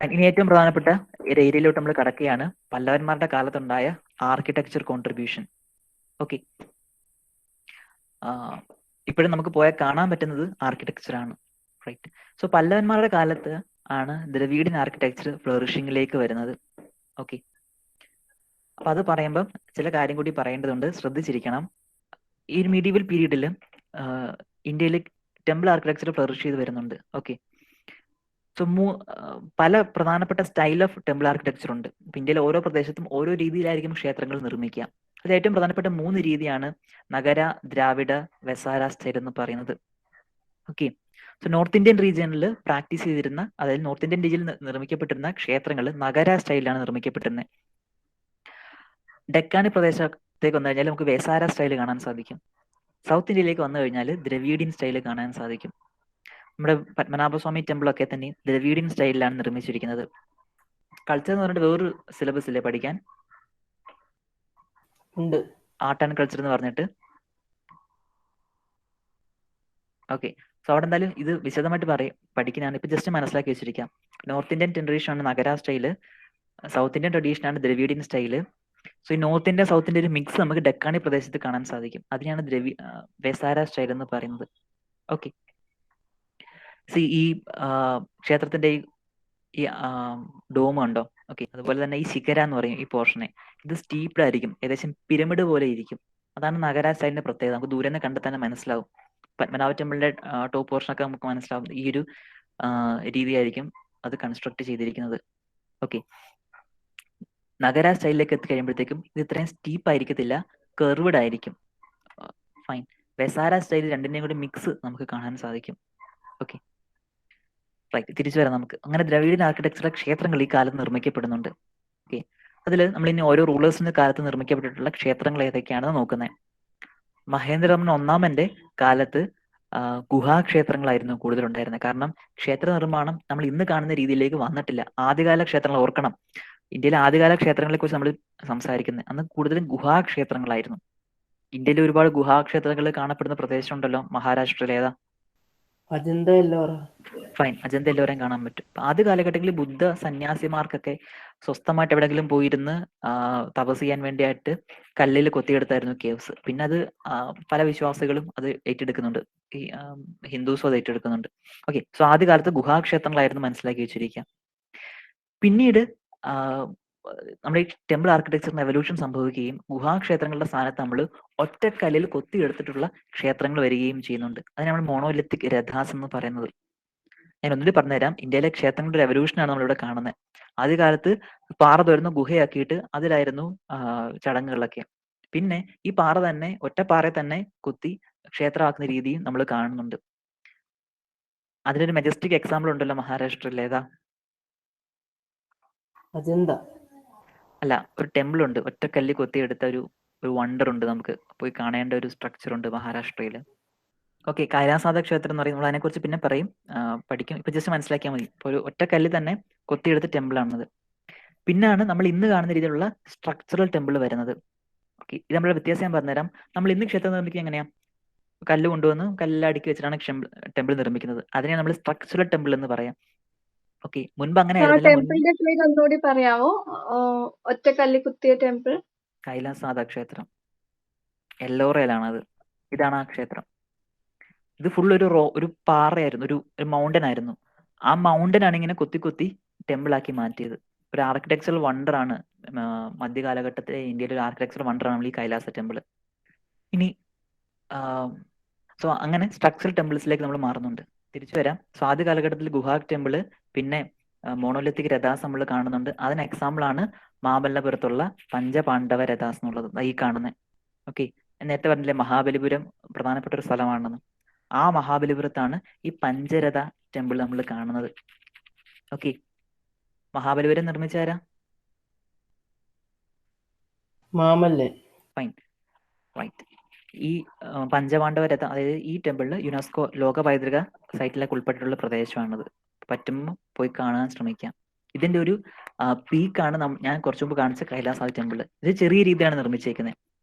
ഇനി ഏറ്റവും പ്രധാനപ്പെട്ട ഒരു ഏരിയയിലോട്ട് നമ്മൾ കടക്കുകയാണ്, പല്ലവന്മാരുടെ കാലത്തുണ്ടായ ആർക്കിടെക്ചർ കോൺട്രിബ്യൂഷൻ. ഓക്കെ, ഇപ്പോഴും നമുക്ക് പോയാൽ കാണാൻ പറ്റുന്നത് ആർക്കിടെക്ചർ ആണ്. റൈറ്റ്. സോ പല്ലവന്മാരുടെ കാലത്ത് ആണ് ദ്രവീഡിയൻ ആർക്കിടെക്ചർ ഫ്ലറിഷിംഗിലേക്ക് വരുന്നത്. ഓക്കെ, അപ്പൊ അത് പറയുമ്പോൾ ചില കാര്യം കൂടി പറയേണ്ടതുണ്ട്, ശ്രദ്ധിച്ചിരിക്കണം. ഈ മീഡിയവൽ പീരീഡിൽ ഇന്ത്യയിൽ ടെമ്പിൾ ആർക്കിടെക്ചർ ഫ്ലറിഷ് ചെയ്ത് വരുന്നുണ്ട്. ഓക്കെ, സോ പല പ്രധാനപ്പെട്ട സ്റ്റൈൽ ഓഫ് ടെമ്പിൾ ആർക്കിടെക്ചർ ഉണ്ട്. ഇന്ത്യയിലെ ഓരോ പ്രദേശത്തും ഓരോ രീതിയിലായിരിക്കും ക്ഷേത്രങ്ങൾ നിർമ്മിക്കുക. അതിൽ ഏറ്റവും പ്രധാനപ്പെട്ട 3 രീതിയാണ് നഗര, ദ്രാവിഡ, വെസാര സ്റ്റൈൽ എന്ന് പറയുന്നത്. ഓക്കെ, സോ നോർത്ത് ഇന്ത്യൻ റീജിയനിൽ പ്രാക്ടീസ് ചെയ്തിരുന്ന, അതായത് നോർത്ത് ഇന്ത്യൻ റീജിയനിൽ നിർമ്മിക്കപ്പെട്ടിരുന്ന ക്ഷേത്രങ്ങൾ നഗര സ്റ്റൈലിലാണ് നിർമ്മിക്കപ്പെട്ടിരുന്നത്. ഡെക്കാനി പ്രദേശത്തേക്ക് വന്നു കഴിഞ്ഞാൽ നമുക്ക് വെസാര സ്റ്റൈൽ കാണാൻ സാധിക്കും. സൗത്ത് ഇന്ത്യയിലേക്ക് വന്നു കഴിഞ്ഞാൽ ദ്രവീഡിയൻ സ്റ്റൈൽ കാണാൻ സാധിക്കും. നമ്മുടെ പത്മനാഭസ്വാമി ടെമ്പിളൊക്കെ തന്നെ ദ്രവീഡിയൻ സ്റ്റൈലിലാണ് നിർമ്മിച്ചിരിക്കുന്നത്. കൾച്ചർ എന്ന് പറഞ്ഞിട്ട് വേറൊരു സിലബസ് ഇല്ലേ പഠിക്കാൻ? ഉണ്ട്, ആർട്ട് ആൻഡ് കൾച്ചർ എന്ന് പറഞ്ഞിട്ട്. ഓക്കെ, സോ അവിടെ എന്തായാലും ഇത് വിശദമായിട്ട് പഠിക്കുന്നതാണ്. ഇപ്പൊ ജസ്റ്റ് മനസ്സിലാക്കി വെച്ചിരിക്കാം. നോർത്ത് ഇന്ത്യൻ ട്രഡീഷൻ ആണ് നഗര സ്റ്റൈല്, സൗത്ത് ഇന്ത്യൻ ട്രഡീഷൻ ആണ് ദ്രവീഡിയൻ സ്റ്റൈല്. സോ ഈ നോർത്ത് ഇന്ത്യ സൗത്ത് ഇന്ത്യ ഒരു മിക്സ് നമുക്ക് ഡെക്കാണി പ്രദേശത്ത് കാണാൻ സാധിക്കും. അതിനാണ് വെസാര സ്റ്റൈൽ എന്ന് പറയുന്നത്. ഓക്കെ, ഈ ക്ഷേത്രത്തിന്റെ ഈ ഡോം ഉണ്ടോ? ഓക്കെ, അതുപോലെ തന്നെ ഈ ശിഖര എന്ന് പറയും ഈ പോർഷനെ, ഇത് സ്റ്റീപ്ഡ് ആയിരിക്കും, ഏകദേശം പിരമിഡ് പോലെ ഇരിക്കും. അതാണ് നഗര സ്റ്റൈലിന്റെ പ്രത്യേകത. നമുക്ക് ദൂരെ നിന്ന് കണ്ടാൽ തന്നെ മനസ്സിലാവും. പത്മനാഭ ടെമ്പിളിന്റെ ടോപ്പ് പോർഷനൊക്കെ നമുക്ക് മനസ്സിലാവും. ഈ ഒരു രീതിയായിരിക്കും അത് കൺസ്ട്രക്ട് ചെയ്തിരിക്കുന്നത്. ഓക്കെ, നഗര സ്റ്റൈലിലേക്ക് എത്തിക്കഴിയുമ്പോഴത്തേക്കും ഇത് ഇത്രയും സ്റ്റീപ്പ് ആയിരിക്കത്തില്ല, കെർവ്ഡ് ആയിരിക്കും. ഫൈൻ. വെസാര സ്റ്റൈൽ രണ്ടിന്റെയും കൂടി മിക്സ് നമുക്ക് കാണാൻ സാധിക്കും. Okay, right. തിരിച്ചു വരാം നമുക്ക്. അങ്ങനെ ദ്രവീഡിയൻ ആർക്കിടെക്ചറിലെ ക്ഷേത്രങ്ങൾ ഈ കാലത്ത് നിർമ്മിക്കപ്പെടുന്നുണ്ട്. ഓക്കെ, അതിൽ നമ്മൾ ഇനി ഓരോ റൂളേഴ്സിന്റെ കാലത്ത് നിർമ്മിക്കപ്പെട്ടിട്ടുള്ള ക്ഷേത്രങ്ങൾ ഏതൊക്കെയാണെന്ന് നോക്കുന്നത്. മഹേന്ദ്രവർമ്മൻ ഒന്നാമന്റെ കാലത്ത് ഗുഹാക്ഷേത്രങ്ങളായിരുന്നു കൂടുതലുണ്ടായിരുന്നത്. കാരണം ക്ഷേത്ര നിർമ്മാണം നമ്മൾ ഇന്ന് കാണുന്ന രീതിയിലേക്ക് വന്നിട്ടില്ല. ആദ്യകാല ക്ഷേത്രങ്ങൾ ഓർക്കണം, ഇന്ത്യയിലെ ആദ്യകാല ക്ഷേത്രങ്ങളെ കുറിച്ച് നമ്മൾ സംസാരിക്കുന്നത് അന്ന് കൂടുതലും ഗുഹാക്ഷേത്രങ്ങളായിരുന്നു. ഇന്ത്യയിൽ ഒരുപാട് ഗുഹാക്ഷേത്രങ്ങൾ കാണപ്പെടുന്ന പ്രദേശം ഉണ്ടല്ലോ, മഹാരാഷ്ട്രയിൽ ഏതാ? അജന്ത എല്ലോറ. ഫൈൻ, അജന്ത എല്ലാവരെയും കാണാൻ പറ്റും. ആദ്യ കാലഘട്ടങ്ങളിൽ ബുദ്ധ സന്യാസിമാർക്കൊക്കെ സ്വസ്ഥമായിട്ട് എവിടെയെങ്കിലും പോയിരുന്ന് തപസ് ചെയ്യാൻ വേണ്ടിയായിട്ട് കല്ലിൽ കൊത്തിയെടുത്തായിരുന്നു കേവ്സ്. പിന്നെ അത് പല വിശ്വാസികളും അത് ഏറ്റെടുക്കുന്നുണ്ട്, ഈ ഹിന്ദുസും അത് ഏറ്റെടുക്കുന്നുണ്ട്. ഓക്കെ, സോ ആദ്യ കാലത്ത് ഗുഹാക്ഷേത്രങ്ങളായിരുന്നു മനസ്സിലാക്കി വെച്ചിരിക്കുക. പിന്നീട് നമ്മുടെ ഈ ടെമ്പിൾ ആർക്കിടെക്ചറിന് എവല്യൂഷൻ സംഭവിക്കുകയും ഗുഹാക്ഷേത്രങ്ങളുടെ സ്ഥാനത്ത് നമ്മൾ ഒറ്റക്കല്ലിൽ കൊത്തിയെടുത്തിട്ടുള്ള ക്ഷേത്രങ്ങൾ വരികയും ചെയ്യുന്നുണ്ട്. അതിന് നമ്മൾ മോണോലിത്തിക് രഥാസ് എന്ന് പറയുന്നത്. ഞാൻ ഒന്നുകൂടി പറഞ്ഞുതരാം, ഇന്ത്യയിലെ ക്ഷേത്രങ്ങളുടെ ഒരു എവല്യൂഷനാണ് നമ്മളിവിടെ കാണുന്നത്. ആദ്യകാലത്ത് പാറ തുരന്ന് ഗുഹയാക്കിയിട്ട് അതിലായിരുന്നു ചടങ്ങുകളൊക്കെ. പിന്നെ ഈ പാറ തന്നെ ഒറ്റപ്പാറയെ തന്നെ കുത്തി ക്ഷേത്രമാക്കുന്ന രീതിയും നമ്മൾ കാണുന്നുണ്ട്. അതിനൊരു മെജസ്റ്റിക് എക്സാമ്പിൾ ഉണ്ടല്ലോ മഹാരാഷ്ട്രയിൽ, ഏതാ? അജന്ത അല്ല, ഒരു ടെമ്പിൾ ഉണ്ട്, ഒറ്റക്കല്ലിൽ കൊത്തിയെടുത്ത ഒരു വണ്ടർ ഉണ്ട്, നമുക്ക് പോയി കാണേണ്ട ഒരു സ്ട്രക്ചർ ഉണ്ട് മഹാരാഷ്ട്രയിൽ. ഓക്കെ, കൈലാസനാഥ ക്ഷേത്രം എന്ന് പറയുന്നത് അതിനെക്കുറിച്ച് പിന്നെ പറയും, പഠിക്കും. ഇപ്പൊ ജസ്റ്റ് മനസ്സിലാക്കിയാൽ മതി. ഇപ്പൊ ഒരു ഒറ്റക്കല്ല് തന്നെ കൊത്തിയെടുത്ത ടെമ്പിൾ ആണത്. പിന്നാണ് നമ്മൾ ഇന്ന് കാണുന്ന രീതിയിലുള്ള സ്ട്രക്ചറൽ ടെമ്പിൾ വരുന്നത്. ഓക്കെ, ഇത് നമ്മളുടെ വ്യത്യാസം ഞാൻ പറഞ്ഞുതരാം. നമ്മൾ ഇന്ന് ക്ഷേത്രം നിർമ്മിക്കുക എങ്ങനെയാ? കല്ല് കൊണ്ടുവന്ന് കല്ല് അടുക്കി വെച്ചിട്ടാണ് ടെമ്പിൾ നിർമ്മിക്കുന്നത്. അതിനെ നമ്മൾ സ്ട്രക്ചറൽ ടെമ്പിൾ എന്ന് പറയാം. ഓക്കെ, മുൻപ് അങ്ങനെ ആ ആയിരുന്നില്ല. ടെമ്പിളിന്റെ പേര് ഒന്നുകൂടി പറയാമോ? ഒറ്റക്കല്ലി കുത്തിയ ടെമ്പിൾ. കൈലാസനാഥ ക്ഷേത്രം, എല്ലോറയിലാണത്. ഇതാണ് ആ ക്ഷേത്രം. ഇത് ഫുൾ ഒരു പാറയായിരുന്നു, ഒരു മൗണ്ടൻ ആയിരുന്നു. ആ മൗണ്ടൻ ആണ് ഇങ്ങനെ കൊത്തി കൊത്തി ടെമ്പിൾ ആക്കി മാറ്റിയത്. ഒരു ആർക്കിടെക്ചറൽ വണ്ടർ ആണ്. മധ്യകാലഘട്ടത്തിലെ ഇന്ത്യയിലെ ഒരു ആർക്കിടെക്ചറൽ വണ്ടർ ആണ് നമ്മൾ ഈ കൈലാസ ടെമ്പിൾ. ഇനി സോ അങ്ങനെ സ്ട്രക്ചറൽ ടെമ്പിൾസിലേക്ക് നമ്മൾ മാറുന്നുണ്ട്. തിരിച്ചു വരാം. സോ ആദ്യ കാലഘട്ടത്തിൽ ഗുഹാ ടെമ്പിള്, പിന്നെ മോണോലിത്തിക് രഥാസ് നമ്മൾ കാണുന്നുണ്ട്. അതിന് എക്സാമ്പിൾ ആണ് മാമല്ലപുരത്തുള്ള പഞ്ചപാണ്ഡവ രഥാസ് എന്നുള്ളത്, ഈ കാണുന്നത്. ഓക്കെ, നേരത്തെ പറഞ്ഞില്ലേ മഹാബലിപുരം പ്രധാനപ്പെട്ട ഒരു സ്ഥലമാണെന്ന്. ആ മഹാബലിപുരത്താണ് ഈ പഞ്ചരഥ ടെമ്പിൾ നമ്മൾ കാണുന്നത്. ഓക്കെ, മഹാബലിപുരം നിർമ്മിച്ചാരാ? മാമല്ലൻ. Fine, right. ഈ പഞ്ചപാണ്ഡവ രഥം, അതായത് ഈ ടെമ്പിളിൽ യുനെസ്കോ ലോക പൈതൃക സൈറ്റിലേക്ക് ഉൾപ്പെട്ടിട്ടുള്ള പ്രദേശമാണത്. പറ്റുമ്പോൾ പോയി കാണാൻ ശ്രമിക്കാം. ഇതിന്റെ ഒരു പീക്കാണ് ഞാൻ കുറച്ചു മുമ്പ് കാണിച്ച കൈലാസ ടെമ്പിൾ. ഇത് ചെറിയ രീതിയിലാണ് നിർമ്മിച്ചേക്കുന്നത്.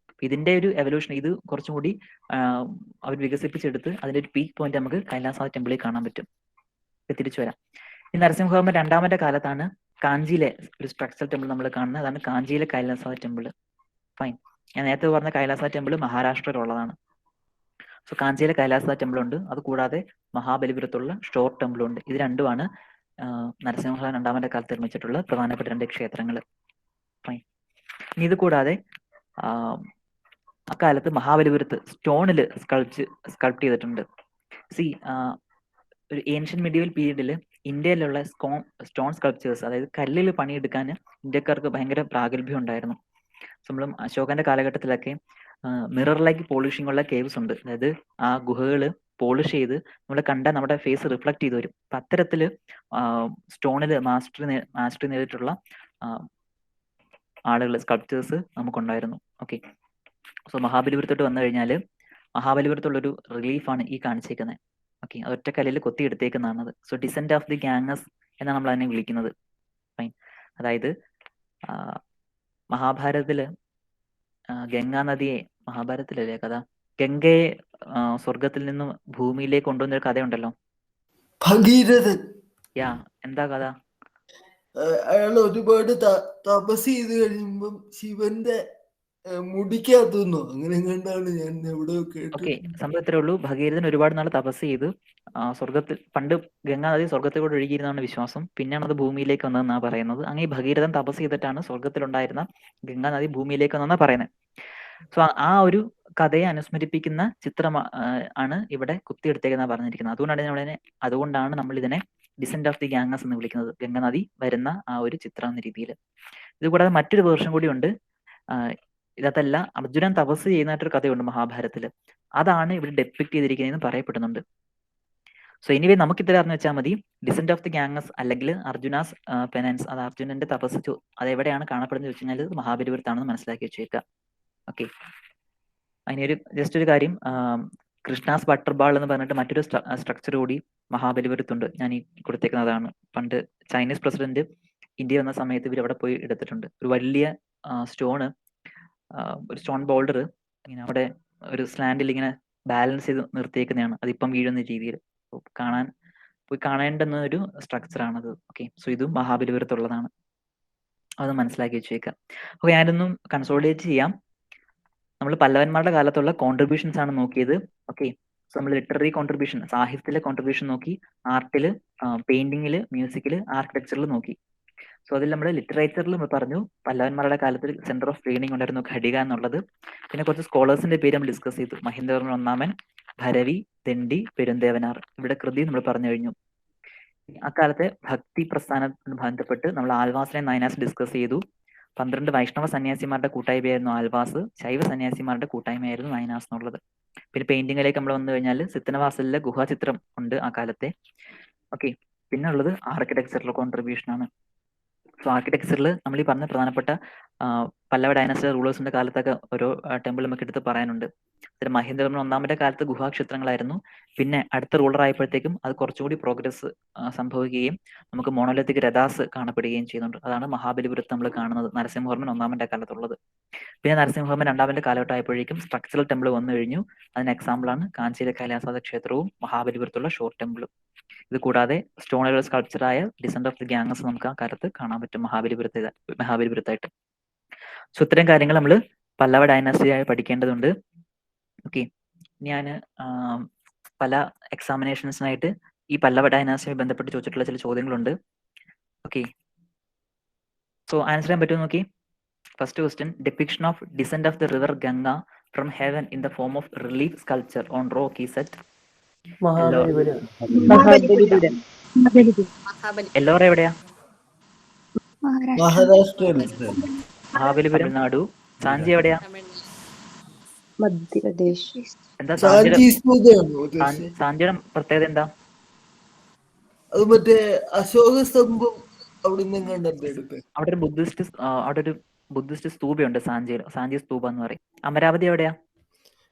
ഇതിന്റെ ഒരു എവല്യൂഷൻ, ഇത് കുറച്ചും കൂടി അവർ വികസിപ്പിച്ചെടുത്ത് അതിന്റെ ഒരു പീക്ക് പോയിന്റ് നമുക്ക് കൈലാസ ടെമ്പിളിൽ കാണാൻ പറ്റും. തിരിച്ചു വരാം. ഈ നരസിംഹവർമ്മ രണ്ടാമന്റെ കാലത്താണ് കാഞ്ചിയിലെ ഒരു സ്ട്രക്ചറൽ ടെമ്പിൾ നമ്മൾ കാണുന്നത്. അതാണ് കാഞ്ചിയിലെ കൈലാസ ടെമ്പിൾ. ഫൈൻ, ഞാൻ നേരത്തെ പറഞ്ഞ കൈലാസ ടെമ്പിൾ മഹാരാഷ്ട്രയിലുള്ളതാണ്. സോ കാഞ്ചിയിലെ കൈലാസ ടെമ്പിൾ ഉണ്ട്. അത് കൂടാതെ മഹാബലിപുരത്തുള്ള സ്റ്റോർ ടെമ്പിൾ ഉണ്ട്. ഇത് രണ്ടുമാണ് നരസിംഹവർമ്മ രണ്ടാമന്റെ കാലത്ത് നിർമ്മിച്ചിട്ടുള്ള പ്രധാനപ്പെട്ട രണ്ട് ക്ഷേത്രങ്ങൾ. ഫൈൻ, ഇനി ഇത് കൂടാതെ അക്കാലത്ത് മഹാബലിപുരത്ത് സ്റ്റോണിൽ സ്കൾപ്റ്റ് ചെയ്തിട്ടുണ്ട്. ഒരു ഏൻഷ്യൻ മെഡീവൽ പീരീഡിൽ ഇന്ത്യയിലുള്ള സ്റ്റോൺ സ്കൾപ്ചേഴ്സ്, അതായത് കല്ലിൽ പണിയെടുക്കാൻ ഇന്ത്യക്കാർക്ക് ഭയങ്കര പ്രാഗൽഭ്യം ഉണ്ടായിരുന്നു. നമ്മളും അശോകന്റെ കാലഘട്ടത്തിലൊക്കെ മിറർ പോളിഷിംഗ് ഉള്ള കേവ്സ് ഉണ്ട്. അതായത് ആ ഗുഹകൾ പോളിഷ് ചെയ്ത് നമ്മൾ കണ്ട നമ്മുടെ ഫേസ് റിഫ്ലക്ട് ചെയ്ത് വരും. അപ്പൊ അത്തരത്തില് സ്റ്റോണിൽ മാസ്റ്ററി നേടിയിട്ടുള്ള ആളുകൾ, സ്കൾപ്ചേഴ്സ് നമുക്കുണ്ടായിരുന്നു. ഓക്കെ, സോ മഹാബലിപുരത്തോട്ട് വന്നു കഴിഞ്ഞാൽ മഹാബലിപുരത്തുള്ളൊരു റിലീഫാണ് ഈ കാണിച്ചേക്കുന്നത്. ഓക്കെ, അത് ഒറ്റക്കല്ലിൽ കൊത്തി എടുത്തേക്കുന്നതാണത്. So descent of the Ganges എന്നാണ് നമ്മൾ അതിനെ വിളിക്കുന്നത്. ഫൈൻ, അതായത് മഹാഭാരതത്തില് ഗംഗാ നദിയെ, മഹാഭാരതത്തിലല്ലേ കഥ, ഗംഗയെ സ്വർഗത്തിൽ നിന്നും ഭൂമിയിലേക്ക് കൊണ്ടുവന്നൊരു കഥയുണ്ടല്ലോ. ഭഗീരഥൻ. യാ, എന്താ കഥ? അയാൾ ഒരുപാട് തപസ് ചെയ്ത് കഴിയുമ്പം ശിവന്റെ മുടിക്കാത്തുന്നോ അങ്ങനെ കണ്ടാണ് ഞാൻ എവിടെയോ കേട്ടത്. ഓക്കെ, സംഭവം ഇത്രേ ഉള്ളൂ. ഭഗീരഥൻ ഒരുപാട് നാൾ തപസ് ചെയ്ത് സ്വർഗത്തിൽ, പണ്ട് ഗംഗാ നദി സ്വർഗത്തിൽ കൂടെ ഒഴുകിയിരുന്നാണ് വിശ്വാസം. പിന്നെയാണ് അത് ഭൂമിയിലേക്ക് വന്നതെന്നാണ് പറയുന്നത്. അങ്ങനെ ഈ ഭഗീരഥൻ തപസ് ചെയ്തിട്ടാണ് സ്വർഗത്തിലുണ്ടായിരുന്ന ഗംഗാ നദി ഭൂമിയിലേക്ക് വന്നതെന്നാണ് പറയുന്നത്. സോ ആ ഒരു കഥയെ അനുസ്മരിപ്പിക്കുന്ന ചിത്രം ആണ് ഇവിടെ കുത്തിയെടുത്തേക്കെന്നാ പറഞ്ഞിരിക്കുന്നത്. അതുകൊണ്ടാണ് നമ്മൾ ഇതിനെ ഡിസെന്റ് ഓഫ് ദി ഗാംഗസ് എന്ന് വിളിക്കുന്നത്, ഗംഗാ നദി വരുന്ന ആ ഒരു ചിത്രം എന്ന രീതിയിൽ. ഇത് കൂടാതെ മറ്റൊരു വേർഷൻ കൂടി ഉണ്ട്. ഇതല്ല, അർജുനൻ തപസ് ചെയ്യുന്നതായിട്ടൊരു കഥയുണ്ട് മഹാഭാരതത്തില്. അതാണ് ഇവിടെ ഡെപ്പിക്ട് ചെയ്തിരിക്കുന്നതെന്ന് പറയപ്പെടുന്നുണ്ട്. സോ എനിവേ നമുക്ക് ഇത്ര അറിഞ്ഞു വെച്ചാൽ മതി. ഡിസെന്റ് ഓഫ് ദി ഗാംഗസ് അല്ലെങ്കിൽ അർജുനാസ് പെനൻസ്, അത് അർജുനന്റെ തപസ്, അത് എവിടെയാണ് കാണപ്പെടുന്നത് വെച്ച് കഴിഞ്ഞാൽ മഹാബലിപുരത്താണെന്ന് മനസ്സിലാക്കി വെച്ചേക്കുക. ഓക്കെ, അതിനൊരു ജസ്റ്റ് ഒരു കാര്യം, കൃഷ്ണാസ് ബട്ടർ ബാൾ എന്ന് പറഞ്ഞിട്ട് മറ്റൊരു സ്ട്രക്ചർ കൂടി മഹാബലിപുരത്തുണ്ട്. ഞാൻ ഈ കൊടുത്തേക്കുന്നതാണ്. പണ്ട് ചൈനീസ് പ്രസിഡന്റ് ഇന്ത്യ വന്ന സമയത്ത് ഇവർ അവിടെ പോയി എടുത്തിട്ടുണ്ട്. ഒരു വലിയ സ്റ്റോണ്, ഒരു സ്റ്റോൺ ബോൾഡർ ഇങ്ങനെ അവിടെ ഒരു സ്ലാൻഡിൽ ഇങ്ങനെ ബാലൻസ് ചെയ്ത് നിർത്തിയേക്കുന്നതാണ്. അതിപ്പം വീഴുന്ന രീതിയിൽ പോയി കാണേണ്ടുന്ന ഒരു സ്ട്രക്ചറാണത്. ഓക്കെ, സോ ഇതും മഹാബലിപുരത്തുള്ളതാണ്. അത് മനസ്സിലാക്കി വെച്ചേക്കാം. അപ്പോൾ ഞാനൊന്നും കൺസോളിഡേറ്റ് ചെയ്യാം. നമ്മൾ പല്ലവന്മാരുടെ കാലത്തുള്ള കോൺട്രിബ്യൂഷൻസ് ആണ് നോക്കിയത്. ഓക്കെ, സോ നമ്മൾ ലിറ്റററി കോൺട്രിബ്യൂഷൻ, സാഹിത്യത്തിലെ കോൺട്രിബ്യൂഷൻ നോക്കി, ആർട്ടിൽ, പെയിന്റിങ്ങിൽ, മ്യൂസിക്കിൽ, ആർക്കിടെക്ചറിൽ നോക്കി. സോ അതിൽ നമ്മൾ ലിറ്ററേച്ചറിൽ പറഞ്ഞു പല്ലവന്മാരുടെ കാലത്തിൽ സെന്റർ ഓഫ് ലേണിംഗ് ഉണ്ടായിരുന്നു ഘടിക എന്നുള്ളത്. പിന്നെ കുറച്ച് സ്കോളേഴ്സിന്റെ പേര് നമ്മൾ ഡിസ്കസ് ചെയ്തു. മഹേന്ദ്രവർമ്മൻ ഒന്നാമൻ, ഭരവി, ദണ്ഡി, പെരുന്തേവനാർ. ഇവിടെ കൃതി നമ്മൾ പറഞ്ഞു കഴിഞ്ഞു. അക്കാലത്തെ ഭക്തി പ്രസ്ഥാനത്തിന് ബന്ധപ്പെട്ട് നമ്മൾ ആൽവാസിനെ നയനാസ് ഡിസ്കസ് ചെയ്തു. 12 വൈഷ്ണവ സന്യാസിമാരുടെ കൂട്ടായ്മയായിരുന്നു ആൽവാസ്, ശൈവ സന്യാസിമാരുടെ കൂട്ടായ്മയായിരുന്നു നയനാസ് എന്നുള്ളത്. പിന്നെ പെയിന്റിങ്ങിലേക്ക് നമ്മൾ വന്നു കഴിഞ്ഞാൽ സിത്തനവാസലിലെ ഗുഹാചിത്രം ഉണ്ട് ആ കാലത്തെ. ഓക്കെ, പിന്നെ ഉള്ളത് ആർക്കിടെക്ചറിലെ കോൺട്രിബ്യൂഷൻ ആണ്. സോ ആർക്കിടെക്ചറിൽ നമ്മൾ ഈ പറഞ്ഞ പ്രധാനപ്പെട്ട പല്ലവ ഡൈനാസ്റ്റി റൂളേഴ്സിന്റെ കാലത്തൊക്കെ ഓരോ ടെമ്പിൾ നമുക്ക് എടുത്ത് പറയാനുണ്ട്. അതിൽ മഹേന്ദ്രവർമ്മൻ ഒന്നാമന്റെ കാലത്ത് ഗുഹാക്ഷേത്രങ്ങളായിരുന്നു. പിന്നെ അടുത്ത റൂളർ ആയപ്പോഴത്തേക്കും അത് കുറച്ചുകൂടി പ്രോഗ്രസ് സംഭവിക്കുകയും നമുക്ക് മോണോലിത്തിക് രഥാസ് കാണപ്പെടുകയും ചെയ്യുന്നുണ്ട്. അതാണ് മഹാബലിപുരത്ത് നമ്മൾ കാണുന്നത് നരസിംഹവർമ്മൻ ഒന്നാമന്റെ കാലത്തുള്ളത്. പിന്നെ നരസിംഹവർമ്മൻ രണ്ടാമന്റെ കാലഘട്ടം ആയപ്പോഴേക്കും സ്ട്രക്ചറൽ ടെമ്പിൾ വന്നു കഴിഞ്ഞു. അതിന് എക്സാമ്പിളാണ് കാഞ്ചിയിലെ കൈലാസനാഥ ക്ഷേത്രവും മഹാബലിപുരത്തുള്ള ഷോർ ടെമ്പിളും. ഇത് കൂടാതെ സ്റ്റോണുകൾ സ്കൾപ്ചറായ ഡിസെൻഡ് ഓഫ് ദി ഗാംഗസ് നമുക്ക് ആ കാലത്ത് കാണാൻ പറ്റും മഹാബലിപുരത്തായിട്ട്. സോ ഇത്തരം കാര്യങ്ങൾ നമ്മൾ പല്ലവ ഡൈനാസ്റ്റിയായി പഠിക്കേണ്ടതുണ്ട്. ഓക്കെ, ഞാൻ പല എക്സാമിനേഷൻസിനായിട്ട് ഈ പല്ലവ ഡൈനാസ്റ്റിയുമായി ബന്ധപ്പെട്ട് ചോദിച്ചിട്ടുള്ള ചില ചോദ്യങ്ങളുണ്ട്. ഓക്കെ, സോ ആൻസർ ചെയ്യാൻ പറ്റുമോ നോക്കി. First question, depiction of descent of the river Ganga from heaven in the form of relief sculpture on rock is at Mahabalipuram. Ellora എവിടെയാ? മഹാരാഷ്ട്രയിൽ മഹാബലിപുരം തമിഴ്നാടു. സാഞ്ചി എവിടെയാ? മധ്യപ്രദേശ്. എന്താ സാഞ്ചി സ്തൂപമാണോ ഉദ്ദേശിച്ചത്? സാഞ്ചിയുടെ പ്രത്യേകത എന്താ? അത് മറ്റേ അശോക സ്തംഭം അവിടെ നിന്നും കണ്ടല്ലേ എടുത്ത്. അവിടെ ഒരു ബുദ്ധിസ്റ്റ് സ്തൂപയുണ്ട് സാഞ്ചിയിൽ, സാഞ്ചി സ്തൂപ എന്ന് പറയും. അമരാവതി എവിടെയാ?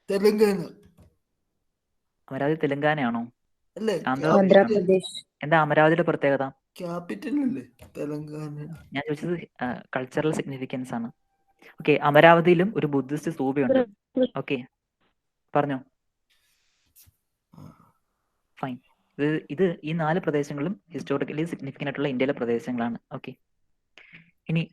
തെലങ്കാന അമരാവതി തെലങ്കാനയാണോ? അല്ലേ? ആന്ധ്രാപ്രദേശ്. എന്താ അമരാവതിയുടെ പ്രത്യേകത? ക്യാപിറ്റൽ അല്ലേ തെലങ്കാന? ഞാൻ ചോദിച്ചത് കൾച്ചറൽ സിഗ്നിഫിക്കൻസ് ആണ്. ഓക്കെ, അമരാവതിയിലും ഒരു ബുദ്ധിസ്റ്റ് സ്തൂപയുണ്ട്. ഓക്കെ, പറഞ്ഞോ. ഫൈൻ. ഇത് ഈ 4 പ്രദേശങ്ങളും ഹിസ്റ്റോറിക്കലി സിഗ്നിഫിക്കൻ്റ് ആയിട്ടുള്ള ഇന്ത്യയിലെ പ്രദേശങ്ങളാണ്. ഓക്കെ, ഇനി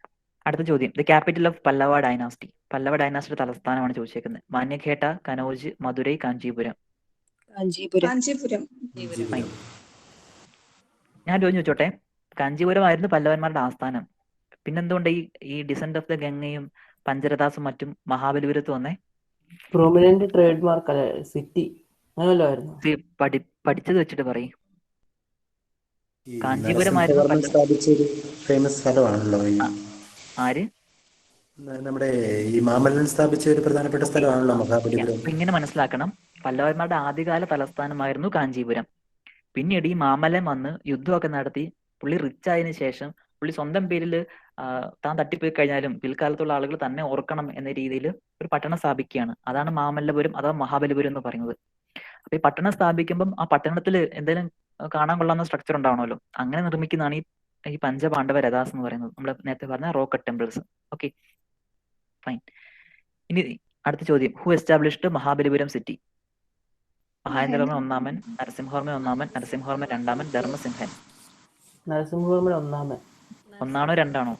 അടുത്ത ചോദ്യം, the capital of Pallava dynasty. Pallava ഡൈനാസ്റ്റിയുടെ തലസ്ഥാനമാണ് ചോദിച്ചേക്കുന്നത്. മാന്യഖേട്ട, കനൗജ്, മധുരൈ, കാഞ്ചീപുരം. ഫൈൻ. ഞാൻ ചോദിച്ചോട്ടെ, കാഞ്ചീപുരം ആയിരുന്നു പല്ലവന്മാരുടെ ആസ്ഥാനം. പിന്നെന്തുകൊണ്ട് ഈ ഡിസെൻഡ് ഓഫ് ദ ഗംഗയും പഞ്ചരഥാസും മറ്റും മഹാബലിപുരത്ത് വന്നേ? പ്രൊമിനന്റ് ട്രേഡ് മാർക്ക് അല്ലേ, സിറ്റി അങ്ങനല്ലോ ആയിരുന്നു. പഠിച്ചത് വെച്ചിട്ട് പറയും. ഈ കാഞ്ചീപുരമായിരുന്നു നരസിംഹവർമ്മൻ സ്ഥാപിച്ച ഒരു ഫേമസ് സ്ഥലമാണല്ലോ ഈ ആര്? നമ്മുടെ ഈ മാമല്ലൻ സ്ഥാപിച്ച ഒരു പ്രധാനപ്പെട്ട സ്ഥലമാണല്ലോ മഹാബലിപുരം. അപ്പൊ ഇങ്ങനെ മനസ്സിലാക്കണം, പല്ലവന്മാരുടെ ആദ്യകാല തലസ്ഥാനമായിരുന്നു കാഞ്ചീപുരം. പിന്നീട് ഈ മാമല്ലൻ വന്ന് യുദ്ധമൊക്കെ നടത്തി പുള്ളി റിച്ച് ആയതിനു ശേഷം പുള്ളി സ്വന്തം പേരിൽ താൻ തട്ടിപ്പോയി കഴിഞ്ഞാലും പിൽക്കാലത്തുള്ള ആളുകൾ തന്നെ ഓർക്കണം എന്ന രീതിയിൽ ഒരു പട്ടണം സ്ഥാപിക്കുകയാണ്. അതാണ് മാമല്ലപുരം അഥവാ മഹാബലിപുരം എന്ന് പറയുന്നത്. അപ്പൊ ഈ പട്ടണം സ്ഥാപിക്കുമ്പം ആ പട്ടണത്തിൽ എന്തെങ്കിലും കാണാൻ കൊള്ളാവുന്ന സ്ട്രക്ചർ ഉണ്ടാവണമല്ലോ. അങ്ങനെ നിർമ്മിക്കുന്നതാണ് ഈ പഞ്ചപാണ്ഡവ രഥാസ് എന്ന് പറയുന്നത്. നമ്മൾ നേരത്തെ പറഞ്ഞ റോക്ക് ടെമ്പിൾസ്. Okay, fine. ഇനി അടുത്ത ചോദ്യം, who established Mahabalipuram city? Mahendravarman ഒന്നാമൻ, നരസിംഹവർമ്മൻ ഒന്നാമൻ, നരസിംഹവർമ്മൻ രണ്ടാമൻ, ധർമ്മസിംഹൻ. നരസിംഹവർമ്മൻ ഒന്നാമൻ. ഒന്നാണോ രണ്ടാണോ?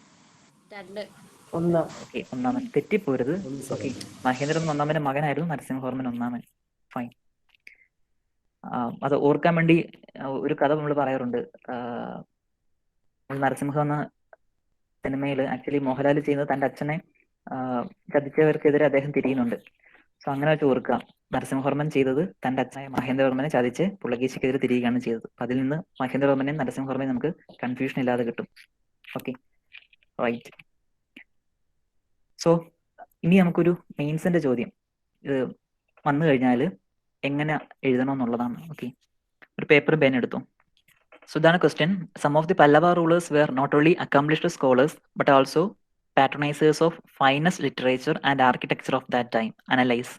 ഒന്നാം. ഓക്കെ, ഒന്നാമൻ. തെറ്റിപ്പോരുത്. ഓക്കെ, മഹേന്ദ്രവർമ്മൻ ഒന്നാമന്റെ മകനായിരുന്നു നരസിംഹവർമ്മൻ ഒന്നാമൻ. ഫൈൻ. അത് ഓർക്കാൻ വേണ്ടി ഒരു കഥ നമ്മൾ പറയാറുണ്ട്. നരസിംഹം എന്ന സിനിമയിൽ ആക്ച്വലി മോഹൻലാൽ ചെയ്യുന്നത് തന്റെ അച്ഛനെ ചതിച്ചവർക്കെതിരെ അദ്ദേഹം തിരിയുന്നുണ്ട്. സോ അങ്ങനെ വെച്ച് ഓർക്കുക, നരസിംഹവർമ്മൻ ചെയ്തത് തന്റെ അച്ഛനായ മഹേന്ദ്രവർമ്മനെ ചതിച്ച് പുളകേശിക്കെതിരെ തിരിയുകയാണ് ചെയ്തത്. അതിൽ നിന്ന് മഹേന്ദ്രവർമ്മനെയും നരസിംഹവർമ്മനെയും നമുക്ക് കൺഫ്യൂഷൻ ഇല്ലാതെ കിട്ടും. Okay, right. സോ ഇനി നമുക്കൊരു മെയിൻസിന്റെ ചോദ്യം ഇത് വന്നു കഴിഞ്ഞാൽ എങ്ങനെ എഴുതണം എന്നുള്ളതാണ്. ഓക്കെ, ഒരു പേപ്പർ പെൻ എടുത്തു. So then a question, some of the Pallava rulers were not only accomplished scholars but also patronizers of finest literature and architecture of that time. Analyze.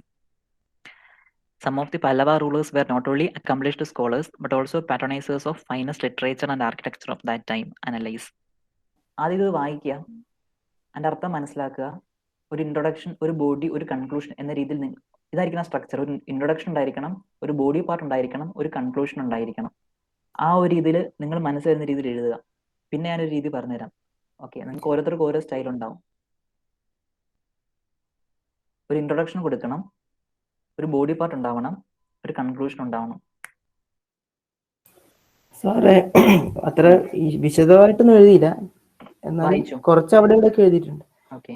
Some of the Pallava rulers were not only accomplished scholars but also patronizers of finest literature and architecture of that time. Analyze. ആദ്യം ഇത് വായിക്കുക, അതിൻ്റെ അർത്ഥം മനസ്സിലാക്കുക, ഒരു introduction, ഒരു body, ഒരു conclusion എന്ന രീതിയിൽ ഇതായിരിക്കണം സ്ട്രക്ചർ. ഒരു ഇൻട്രൊഡക്ഷൻ ഉണ്ടായിരിക്കണം, ഒരു ബോഡി പാർട്ട് ഉണ്ടായിരിക്കണം, ഒരു കൺക്ലൂഷൻ ഉണ്ടായിരിക്കണം. ആ ഒരു രീതിയിൽ നിങ്ങൾ മനസ്സ് വരുന്ന രീതിയിൽ എഴുതുക. പിന്നെ ഞാനൊരു രീതി പറഞ്ഞുതരാം. ഓക്കെ, നിങ്ങൾക്ക് ഓരോരുത്തർക്കും ഓരോ സ്റ്റൈൽ ഉണ്ടാവും. ഒരു ഇൻട്രൊഡക്ഷൻ കൊടുക്കണം, ഒരു ബോഡി പാർട്ട് ഉണ്ടാവണം, ഒരു കൺക്ലൂഷൻ ഉണ്ടാവണം. സാറേ അത്ര വിശദമായിട്ടൊന്നും എഴുതിയില്ല, എന്നാലും കുറച്ച് അവിടെ ഇവിടെയൊക്കെ എഴുതിയിട്ടുണ്ട്.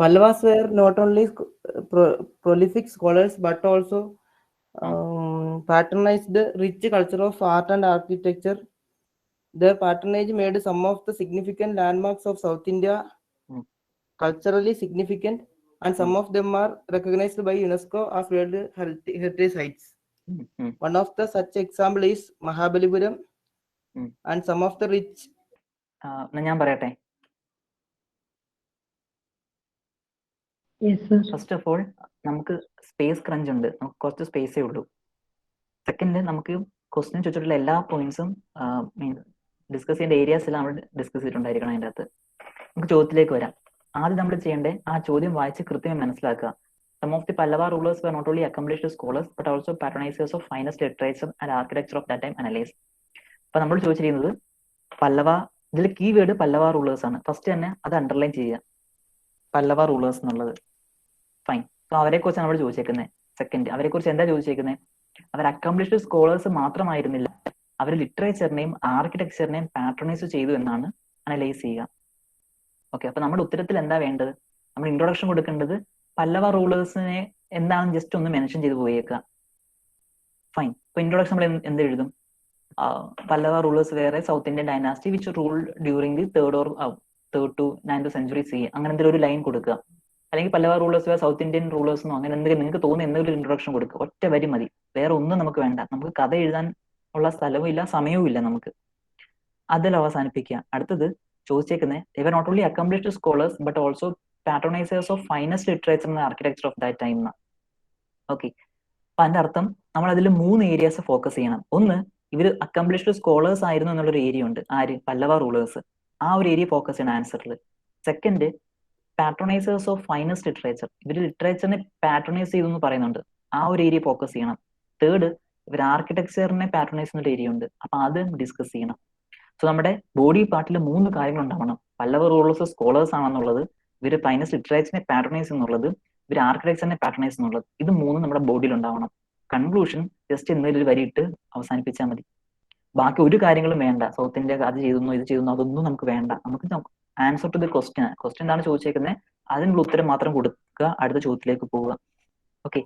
Pallavas were not only prolific scholars but also patronized rich culture of art and architecture. Their patronage made some of the significant landmarks of South India culturally significant, and some of them are recognized by UNESCO as World Heritage Sites. One of the such example is Mahabalipuram, and some of the rich. ഞാൻ പറയട്ടെ. First of all നമുക്ക് space crunch ഉണ്ട്, നമുക്ക് കുറച്ച് സ്പേസേ ഉള്ളൂ. Second, നമുക്ക് question ചോദിച്ചിട്ടുള്ള എല്ലാ പോയിന്റ്സും ഡിസ്കസ് ചെയ്യേണ്ട ഏരിയാസ് എല്ലാം നമ്മൾ ഡിസ്കസ് ചെയ്തിട്ടുണ്ടായിരിക്കണം അതിൻ്റെ അകത്ത്. നമുക്ക് ചോദ്യത്തിലേക്ക് വരാം. ആദ്യം നമ്മൾ ചെയ്യേണ്ടത് ആ ചോദ്യം വായിച്ച് കൃത്യമായി മനസ്സിലാക്കുക. Some of the Pallava rulers were not only accomplished scholars but also patronizers of finest literature and architecture of that time. Analyze. അപ്പൊ നമ്മൾ ചോദിച്ചിരിക്കുന്നത് പല്ലവ, ഇതിൽ കീവേഡ് പല്ലവ റൂളേഴ്സ് ആണ്. ഫസ്റ്റ് തന്നെ അത് അണ്ടർലൈൻ ചെയ്യുക, പല്ലവ റൂളേഴ്സ് എന്നുള്ളത്. ഫൈൻ. സോ അവരെ കുറിച്ച് നമ്മൾ ചോദിച്ചേക്കുന്നത്. സെക്കൻഡ്, അവരെ കുറിച്ച് എന്താ ചോദിച്ചേക്കുന്നത്? അവർ അക്കംപ്ലിഷ്ഡ് സ്കോളേഴ്സ് മാത്രമായിരുന്നില്ല, അവർ ലിറ്ററേച്ചറിനെയും ആർക്കിടെക്ചറിനെയും പാട്രണൈസ് ചെയ്തു എന്നാണ് അനലൈസ് ചെയ്യുക. ഓക്കെ, അപ്പൊ നമ്മുടെ ഉത്തരത്തിൽ എന്താ വേണ്ടത്? നമ്മൾ ഇൻട്രൊഡക്ഷൻ കൊടുക്കേണ്ടത് പല്ലവ റൂളേഴ്സിനെ എന്താണെന്ന് ജസ്റ്റ് ഒന്ന് മെൻഷൻ ചെയ്ത് പോയേക്കുക. ഫൈൻ. ഇപ്പൊ ഇൻട്രൊഡക്ഷൻ നമ്മൾ എന്ത് എഴുതും? Pallava rulers were South Indian dynasty which ruled during the third to 9th century CE, അങ്ങനെ എന്തെങ്കിലും ഒരു ലൈൻ കൊടുക്കുക. അല്ലെങ്കിൽ Pallava rulers were South Indian റൂളേഴ്സെന്നോ അങ്ങനെ എന്തെങ്കിലും നിങ്ങൾക്ക് തോന്നുന്ന എന്തെങ്കിലും ഇൻട്രൊഡക്ഷൻ കൊടുക്കുക. ഒറ്റ വരി മതി, വേറെ ഒന്നും നമുക്ക് വേണ്ട. നമുക്ക് കഥ എഴുതാൻ ഉള്ള സ്ഥലവും ഇല്ല, സമയവും ഇല്ല നമുക്ക്. അതിൽ അവസാനിപ്പിക്കുക. അടുത്തത് ചോദിച്ചേക്കുന്നത് they were not only accomplished scholars but also patronizers of finest literature and architecture of that time. Okay, അപ്പൊ അതിന്റെ അർത്ഥം നമ്മൾ അതിൽ 3 ഏരിയാസ് ഫോക്കസ് ചെയ്യണം. ഒന്ന്, ഇവർ അക്കംപ്ലിഷ്ഡ് സ്കോളേഴ്സ് ആയിരുന്നു എന്നുള്ളൊരു ഏരിയ ഉണ്ട്. ആര്? പല്ലവ റൂളേഴ്സ്. ആ ഒരു ഏരിയ ഫോക്കസ് ചെയ്യണം ആൻസറിൽ. സെക്കൻഡ്, പാട്രണൈസേഴ്സ് ഓഫ് ഫൈനസ്റ്റ് ലിറ്ററേച്ചർ, ഇവർ ലിറ്ററേച്ചറിനെ പാട്രണൈസ് ചെയ്തു എന്ന് പറയുന്നുണ്ട്. ആ ഒരു ഏരിയ ഫോക്കസ് ചെയ്യണം. തേർഡ്, ഇവർ ആർക്കിടെക്ചറിനെ പാട്രണൈസ് ചെയ്യുന്ന ഏരിയ ഉണ്ട്, അപ്പൊ അത് ഡിസ്കസ് ചെയ്യണം. സോ നമ്മുടെ ബോഡി പാർട്ടിൽ 3 കാര്യങ്ങൾ ഉണ്ടാവണം. പല്ലവ റൂളേഴ്സ് സ്കോളേഴ്സ് ആണെന്നുള്ളത്, ഇവർ ഫൈനസ്റ്റ് ലിറ്ററേച്ചറിനെ പാട്രണൈസ് എന്നുള്ളത്, ഇവർ ആർക്കിടെക്ചറിനെ പാട്രണൈസ് എന്നുള്ളത്. ഇത് 3 നമ്മുടെ ബോഡിയിൽ ഉണ്ടാവണം. കൺക്ലൂഷൻ ജസ്റ്റ് എന്തെങ്കിലും ഒരു വരി ഇട്ട് അവസാനിപ്പിച്ചാൽ മതി. ബാക്കി ഒരു കാര്യങ്ങളും വേണ്ട. സൗത്ത് ഇന്ത്യ അത് ചെയ്തുന്നു, ഇത് ചെയ്തുന്നു, അതൊന്നും നമുക്ക് വേണ്ട. നമുക്ക് ആൻസർ ടു ദി ക്വസ്റ്റ്യൻ എന്താണ് ചോദിച്ചേക്കുന്നത്, അതിനുള്ള ഉത്തരം മാത്രം കൊടുക്കുക, അടുത്ത ചോദ്യത്തിലേക്ക് പോവുക. ഓക്കെ,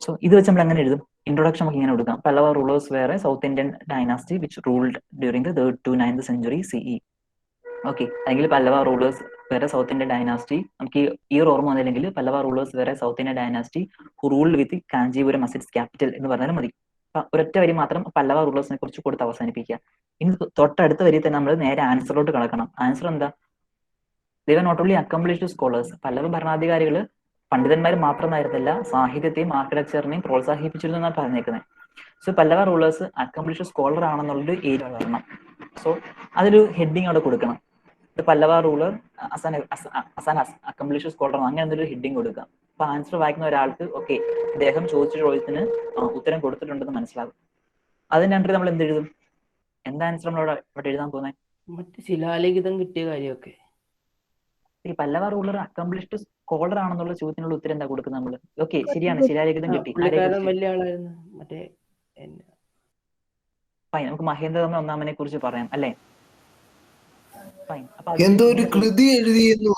സോ ഇത് വെച്ച് നമ്മൾ എങ്ങനെ എഴുതും? ഇൻട്രൊഡക്ഷൻ നമുക്ക് ഇങ്ങനെ കൊടുക്കാം. Pallava rulers were South Indian dynasty which ruled during the 3rd to 9th century CE. Okay, അല്ലെങ്കിൽ Pallava rulers were South Indian dynasty, നമുക്ക് ഈ ഓർമ്മ വന്നില്ലെങ്കിൽ Pallava rulers were South Indian dynasty who ruled with Kanchipuram as its capital എന്ന് പറഞ്ഞാലും മതി. ഒരൊറ്റ വരി മാത്രം പല്ലവ റൂളേഴ്സിനെ കുറിച്ച് കൊടുത്ത് അവസാനിപ്പിക്കുക. ഇനി തൊട്ടടുത്ത വരി തന്നെ നമ്മൾ നേരെ ആൻസറിലോട്ട് കടക്കണം. ആൻസർ എന്താ? they were not only accomplished scholars, Pallava ഭരണാധികാരികൾ പണ്ഡിതന്മാർ മാത്രമായിരുന്നില്ല, സാഹിത്യത്തെയും ആർക്കിടെക്ചറിനെയും പ്രോത്സാഹിപ്പിച്ചിരുന്നു എന്നാണ് പറഞ്ഞേക്കുന്നത്. So Pallava rulers accomplished scholar ആണെന്നുള്ളൊരു ഏരിയ വരണം. സോ അതൊരു ഹെഡിങ് അവിടെ കൊടുക്കണം. പല്ലവ റൂളർ അക്കംപ്ലിഷ്ഡ് സ്കോളർ അങ്ങനെ എന്തൊരു ഹെഡിങ് കൊടുക്കുക. അപ്പൊ ആൻസർ വായിക്കുന്ന ഒരാൾക്ക് ഓക്കെ, അദ്ദേഹം ചോദിച്ച ചോദ്യത്തിന് ഉത്തരം കൊടുത്തിട്ടുണ്ടെന്ന് മനസ്സിലാകും. അതിന് രണ്ടു നമ്മൾ എന്ത് എഴുതും? എന്താ ആൻസർ നമ്മൾ ഇവിടെ എഴുതാൻ പോകുന്നത്? മറ്റ് ശിലാലിഖിതം കിട്ടിയ കാര്യമൊക്കെ. ഈ പല്ലവ റൂളർ അക്കംപ്ലിഷ്ഡ് സ്കോളർ ആണെന്നുള്ള ചോദ്യത്തിനുള്ള ഉത്തരം എന്താ കൊടുക്കുന്നത് നമ്മള്? ഓക്കെ, ശരിയാണ്, ശിലാലിഖിതം കിട്ടി. വലിയ ആളായിരുന്നു. മറ്റേ ഫൈൻ, നമുക്ക് മഹേന്ദ്രവർമ്മ ഒന്നാമനെ കുറിച്ച് പറയാം അല്ലെ? ഫൈൻ, അപ്പൊ എന്തോ ഒരു കൃതി എഴുതിയെന്ന്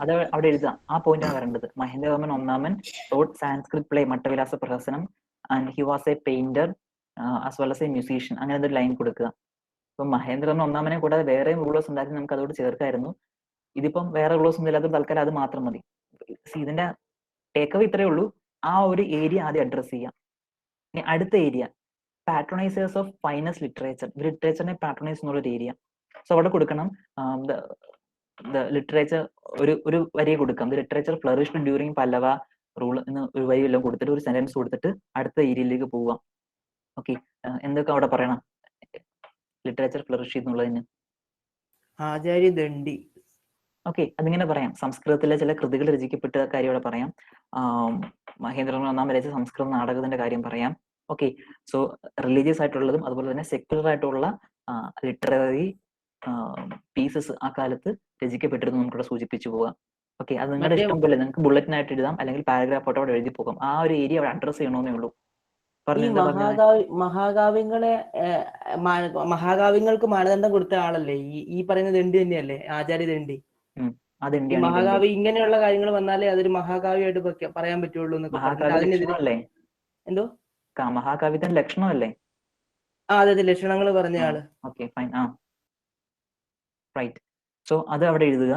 അത് അവിടെ എഴുതാം. ആ പോയിന്റാണ് വരേണ്ടത്. മഹേന്ദ്രവർമ്മൻ ഒന്നാമൻ wrote Sanskrit play Mattavilasa Prahasanam and he was a painter as well as a musician, അങ്ങനെ ഒരു ലൈൻ കൊടുക്കുക. ഇപ്പൊ മഹേന്ദ്രവർമ്മൻ ഒന്നാമനെ കൂടാതെ വേറെയും റൂളേഴ്സ് ഉണ്ടാക്കി നമുക്ക് അതോട് ചേർക്കായിരുന്നു. ഇതിപ്പം വേറെ റൂളേഴ്സ് ഒന്നും ഇല്ലാത്ത തൽക്കാലം അത് മാത്രം മതി. ഇതിന്റെ ടേക്ക് അവേ ഇത്രയേ ഉള്ളൂ. ആ ഒരു ഏരിയ ആദ്യം അഡ്രസ് ചെയ്യാം. ഇനി അടുത്ത ഏരിയ പാട്രണൈസേഴ്സ് ഓഫ് ഫൈനസ്റ്റ് ലിറ്ററേച്ചർ, ലിറ്ററേച്ചറിനെ പാട്രണൈസ് എന്നുള്ള ഒരു ഏരിയ. സോ അവിടെ കൊടുക്കണം ലിറ്ററേച്ചർ ഒരു വരി കൊടുക്കാം. Literature flourished during Pallava rule എന്ന് ഒരു വരി എല്ലാം കൊടുത്തിട്ട് ഒരു സെന്റൻസ് കൊടുത്തിട്ട് അടുത്ത ഏരിയയിലേക്ക് പോവാം. ഓക്കെ, എന്തൊക്കെ അവിടെ പറയണം ലിറ്ററേച്ചർ ഫ്ലറിഷ് എന്നുള്ളതിന്? ആചാര്യ ദണ്ഡി. ഓക്കെ, അതിങ്ങനെ പറയാം. സംസ്കൃതത്തിലെ ചില കൃതികൾ രചിക്കപ്പെട്ട കാര്യം ഇവിടെ പറയാം. മഹേന്ദ്രനാഥ് ഒന്നാം രചിച്ച സംസ്കൃത നാടകത്തിന്റെ കാര്യം പറയാം. ഓക്കെ, സോ റിലീജിയസ് ആയിട്ടുള്ളതും അതുപോലെ തന്നെ സെക്യുലർ ആയിട്ടുള്ള ലിറ്റററി പീസസ് ആ കാലത്ത് രചിക്കപ്പെട്ടിരുന്നു നമുക്കിവിടെ സൂചിപ്പിച്ചു പോകാം. ഓക്കെ, അത് നിങ്ങളുടെ മറ്റേ ഇഷ്ടം പോലെ നിങ്ങൾക്ക് ബുള്ളറ്റിനായിട്ട് എഴുതാം, അല്ലെങ്കിൽ പാരഗ്രാഫ് അവിടെ എഴുതി പോകാം. ആ ഒരു ഏരിയ അവിടെ അഡ്രസ് ചെയ്യണമെന്നേ ഉള്ളൂ. ഈ പറഞ്ഞു എന്താ പറഞ്ഞത്? മഹാകാവ്യങ്ങളെ മഹാകാവ്യങ്ങൾക്ക് മാനദണ്ഡം കൊടുത്ത ആളല്ലേ ഈ പറയുന്ന ദണ്ഡി തന്നെയല്ലേ, ആചാര്യ ദണ്ഡി? ഈ അതെന്റെയാണ് മഹാകാവ്യ ഇങ്ങനെയുള്ള കാര്യങ്ങൾ വന്നാലേ അതൊരു മഹാകാവ്യമായിട്ട് പറയാൻ പറ്റുള്ളൂ എന്നൊക്കെ പറഞ്ഞിട്ട് മഹാകാവ്യ അതിനെതിരെ ലക്ഷണമല്ലേ? എന്തോ മഹാകാവ്യത്തിന്റെ ലക്ഷണമല്ലേ? അതെ ലക്ഷണങ്ങൾ പറഞ്ഞ ആള്. Okay fine. റൈറ്റ്. സോ അത് അവിടെ എഴുതുക.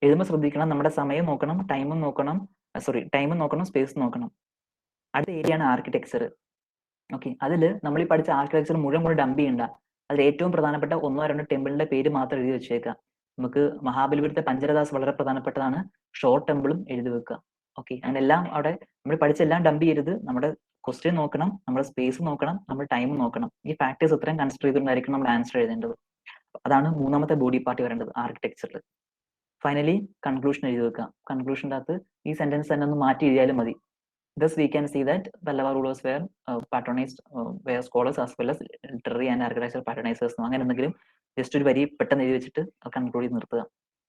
എഴുതുമ്പോൾ ശ്രദ്ധിക്കണം, നമ്മുടെ സമയം നോക്കണം, ടൈമും നോക്കണം, സ്പേസ് നോക്കണം. അടുത്ത ഏരിയയാണ് ആർക്കിടെക്ചർ. ഓക്കെ, അതിൽ നമ്മൾ ഈ പഠിച്ച ആർക്കിടെക്ചർ മുഴുവൻ ഡംപ് ചെയ്യണ്ട. അതിൽ ഏറ്റവും പ്രധാനപ്പെട്ട 1-2 ടെമ്പിളിന്റെ പേര് മാത്രം എഴുതി വെച്ചേക്കാം. നമുക്ക് മഹാബലിപുരത്തെ പഞ്ചരദാസ് വളരെ പ്രധാനപ്പെട്ടതാണ്. ഷോർട്ട് ടെമ്പിളും എഴുതി വെക്കുക. ഓക്കെ, അതിനെല്ലാം അവിടെ നമ്മൾ പഠിച്ചെല്ലാം ഡംപ് ചെയ്യരുത്. നമ്മുടെ ക്വസ്റ്റ്യൻ നോക്കണം, നമ്മുടെ സ്പേസ് നോക്കണം, നമ്മുടെ ടൈം നോക്കണം. ഈ ഫാക്ടേഴ്സ് ഇത്രയും കൺസിഡർ ചെയ്തുകൊണ്ടായിരിക്കും നമ്മൾ ആൻസർ എഴുതേണ്ടത്. അതാണ് മൂന്നാമത്തെ ബോഡി പാർട്ട് വരേണ്ടത് ആർക്കിടെക്ചറിൽ. ഫൈനലി കൺക്ലൂഷൻ എഴുതി വെക്കുക. കൺക്ലൂഷൻ്റെ അകത്ത് ഈ സെന്റൻസ് തന്നെ ഒന്ന് മാറ്റി എഴുതിയാലും മതി. Thus, we can see that Pallava rulers were patronized, were scholars as well as literary and architectural patronizers. അങ്ങനെ എന്തെങ്കിലും ജസ്റ്റ് ഒരു വരി പെട്ടെന്ന് എഴുതി വെച്ചിട്ട് കൺക്ലൂഡ് ചെയ്ത് നിർത്തുക.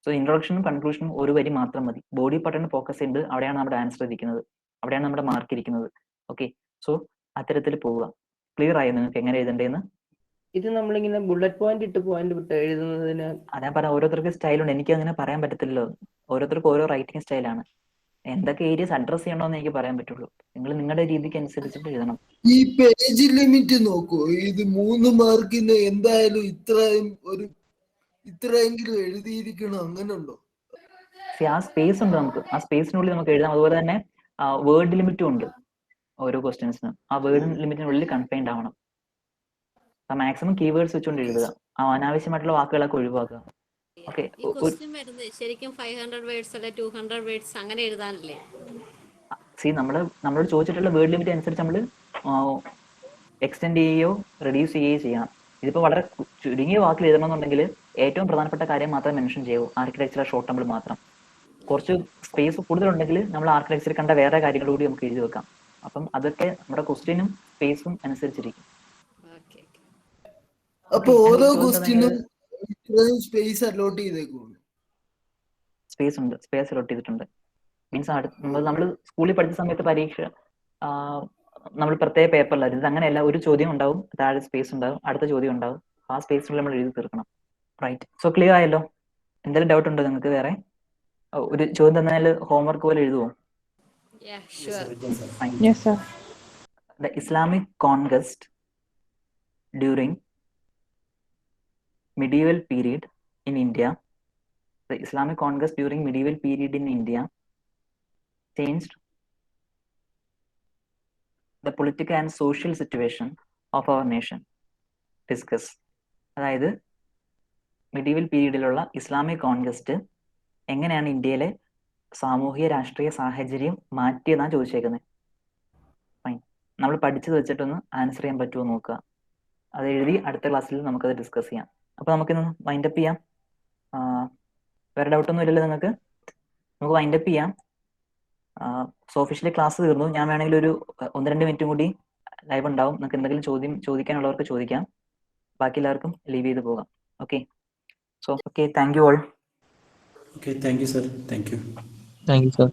സോ ഇൻട്രൊഡക്ഷനും കൺക്ലൂഷനും ഒരു വരി മാത്രം മതി. ബോഡി പാർട്ടിന് ഫോക്കസ് ചെയ്യുന്നത് അവിടെയാണ് നമ്മുടെ ആൻസർ ഇരിക്കുന്നത്, അവിടെയാണ് നമ്മുടെ മാർക്ക് ഇരിക്കുന്നത്. ഓക്കെ, സോ അത്തരത്തിൽ പോവുക. ക്ലിയർ ആയോ നിങ്ങൾക്ക് എങ്ങനെ എഴുതണ്ടേന്ന്? ഇത് നമ്മളിങ്ങനെ ബുള്ളറ്റ് പോയിന്റ് വിട്ട് എഴുതുന്നതിന് അതാ പറയാം, ഓരോരുത്തർക്ക് സ്റ്റൈലുണ്ട്. എനിക്ക് അങ്ങനെ പറയാൻ പറ്റത്തില്ലല്ലോ. ഓരോരുത്തർക്ക് ഓരോ റൈറ്റിംഗ് സ്റ്റൈലാണ്. എന്തൊക്കെ ഏരിയസ് അഡ്രസ് ചെയ്യണമെന്ന് എനിക്ക് പറയാൻ പറ്റുള്ളൂ. നിങ്ങൾ നിങ്ങളുടെ രീതിക്ക് അനുസരിച്ചിട്ട് എഴുതണം. ഈ പേജ് ലിമിറ്റ് നോക്കൂ. ഇത് 3 മാർക്കിന് എന്തായാലും ഇത്രയെങ്കിലും എഴുതിയിരിക്കണം, അങ്ങനെ ഉണ്ടോ? ആ സ്പേസ് ഉണ്ട്, നമുക്ക് ആ സ്പേസിനുള്ളിൽ നമുക്ക് എഴുതാം. അതുപോലെ തന്നെ വേർഡ് ലിമിറ്റും ഉണ്ട് ഓരോ ക്വസ്റ്റ്യൻസിനും. ആ വേർഡ് ലിമിറ്റിനുള്ളിൽ കൺഫൈൻഡ് ആവണം. മാക്സിമം കീവേഡ്സ് വെച്ചുകൊണ്ട് എഴുതുക. അനാവശ്യമായിട്ടുള്ള വാക്കുകളൊക്കെ ഒഴിവാക്കുക. ഓക്കെ, ഈ ക്വസ്റ്റ്യൻ വരുന്നത് ശരിക്കും 500 വേർഡ്സ് അല്ലെ 200 വേർഡ്സ് അങ്ങനെ എഴുതാനല്ലേ? നമ്മളോട് ചോദിച്ചിട്ടുള്ള വേർഡ് ലിമിറ്റ് അനുസരിച്ച് നമ്മൾ എക്സ്റ്റെൻഡ് ചെയ്യുകയോ റെഡ്യൂസ് ചെയ്യുകയോ ചെയ്യണം. ഇതിപ്പോൾ വളരെ ചുരുങ്ങിയ വാക്കിൽ എഴുതണമെന്നുണ്ടെങ്കിൽ ഏറ്റവും പ്രധാനപ്പെട്ട കാര്യം മാത്രം മെൻഷൻ ചെയ്യൂ. ആർക്കിടെക്ചർ ഷോർട്ട് ടെമ്പിൾ മാത്രം. കുറച്ച് സ്പേസ് കൂടുതലുണ്ടെങ്കിൽ നമ്മൾ ആർക്കിടെക്ചർ കണ്ട വേറെ കാര്യങ്ങൾ കൂടി നമുക്ക് എഴുതി വെക്കാം. അപ്പം അതൊക്കെ നമ്മുടെ ക്വസ്റ്റ്യനും സ്പേസും അനുസരിച്ചിരിക്കും. അപ്പൊ ഓരോ ക്വസ്റ്റ്യനും സ്പേസ് അലോട്ട് ചെയ്തേക്കും. സ്പേസ് ഉണ്ട്, സ്പേസ് അലോട്ട് ചെയ്തിട്ടുണ്ട്. മീൻസ് നമ്മൾ സ്കൂളിൽ പഠിച്ച സമയത്ത് പരീക്ഷ നമ്മൾ പ്രത്യേക പേപ്പറിലായിരുന്നു. ഇത് അങ്ങനെയല്ല, ഒരു ചോദ്യം ഉണ്ടാവും, താഴെ സ്പേസ് ഉണ്ടാവും, അടുത്ത ചോദ്യം ഉണ്ടാവും. ആ സ്പേസിനുള്ളിൽ നമ്മൾ എഴുതി തീർക്കണം. റൈറ്റ്. സോ ക്ലിയർ ആയല്ലോ? എന്തെങ്കിലും ഡൗട്ട് ഉണ്ടോ നിങ്ങൾക്ക് വേറെ? ഒരു ചോദ്യം തന്നാൽ ഹോംവർക്ക് പോലെ എഴുതുമോ? The Islamic conquest during medieval period in India. The Islamic conquest during medieval period in India changed the political and social situation of our nation. Discuss. അതായത് മിഡീവൽ പീരീഡിലുള്ള ഇസ്ലാമിക് കോൺകസ്റ്റ് എങ്ങനെയാണ് ഇന്ത്യയിലെ സാമൂഹിക രാഷ്ട്രീയ സാഹചര്യം മാറ്റിയെന്നാണ് ചോദിച്ചേക്കുന്നത്. ഫൈൻ, നമ്മൾ പഠിച്ചത് വെച്ചിട്ടൊന്ന് ആൻസർ ചെയ്യാൻ പറ്റുമോ നോക്കുക. അത് എഴുതി അടുത്ത ക്ലാസ്സിൽ നമുക്കത് ഡിസ്കസ് ചെയ്യാം. അപ്പോൾ നമുക്കിന്ന് വൈൻഡപ്പ് ചെയ്യാം. വേറെ ഡൗട്ടൊന്നും ഇല്ലല്ലോ നിങ്ങൾക്ക്? നമുക്ക് വൈൻഡപ്പ് ചെയ്യാം. സോ ഒഫീഷ്യലി ക്ലാസ് തീർന്നു. ഞാൻ വേണമെങ്കിൽ ഒരു 1-2 മിനിറ്റും കൂടി ലൈവ് ഉണ്ടാവും. നിങ്ങൾക്ക് എന്തെങ്കിലും ചോദിക്കാനുള്ളവർക്ക് ചോദിക്കാം. ബാക്കി എല്ലാവർക്കും ലീവ് ചെയ്ത് പോകാം. Okay, so okay, thank you all. Okay, thank you sir. Thank you thank you sir.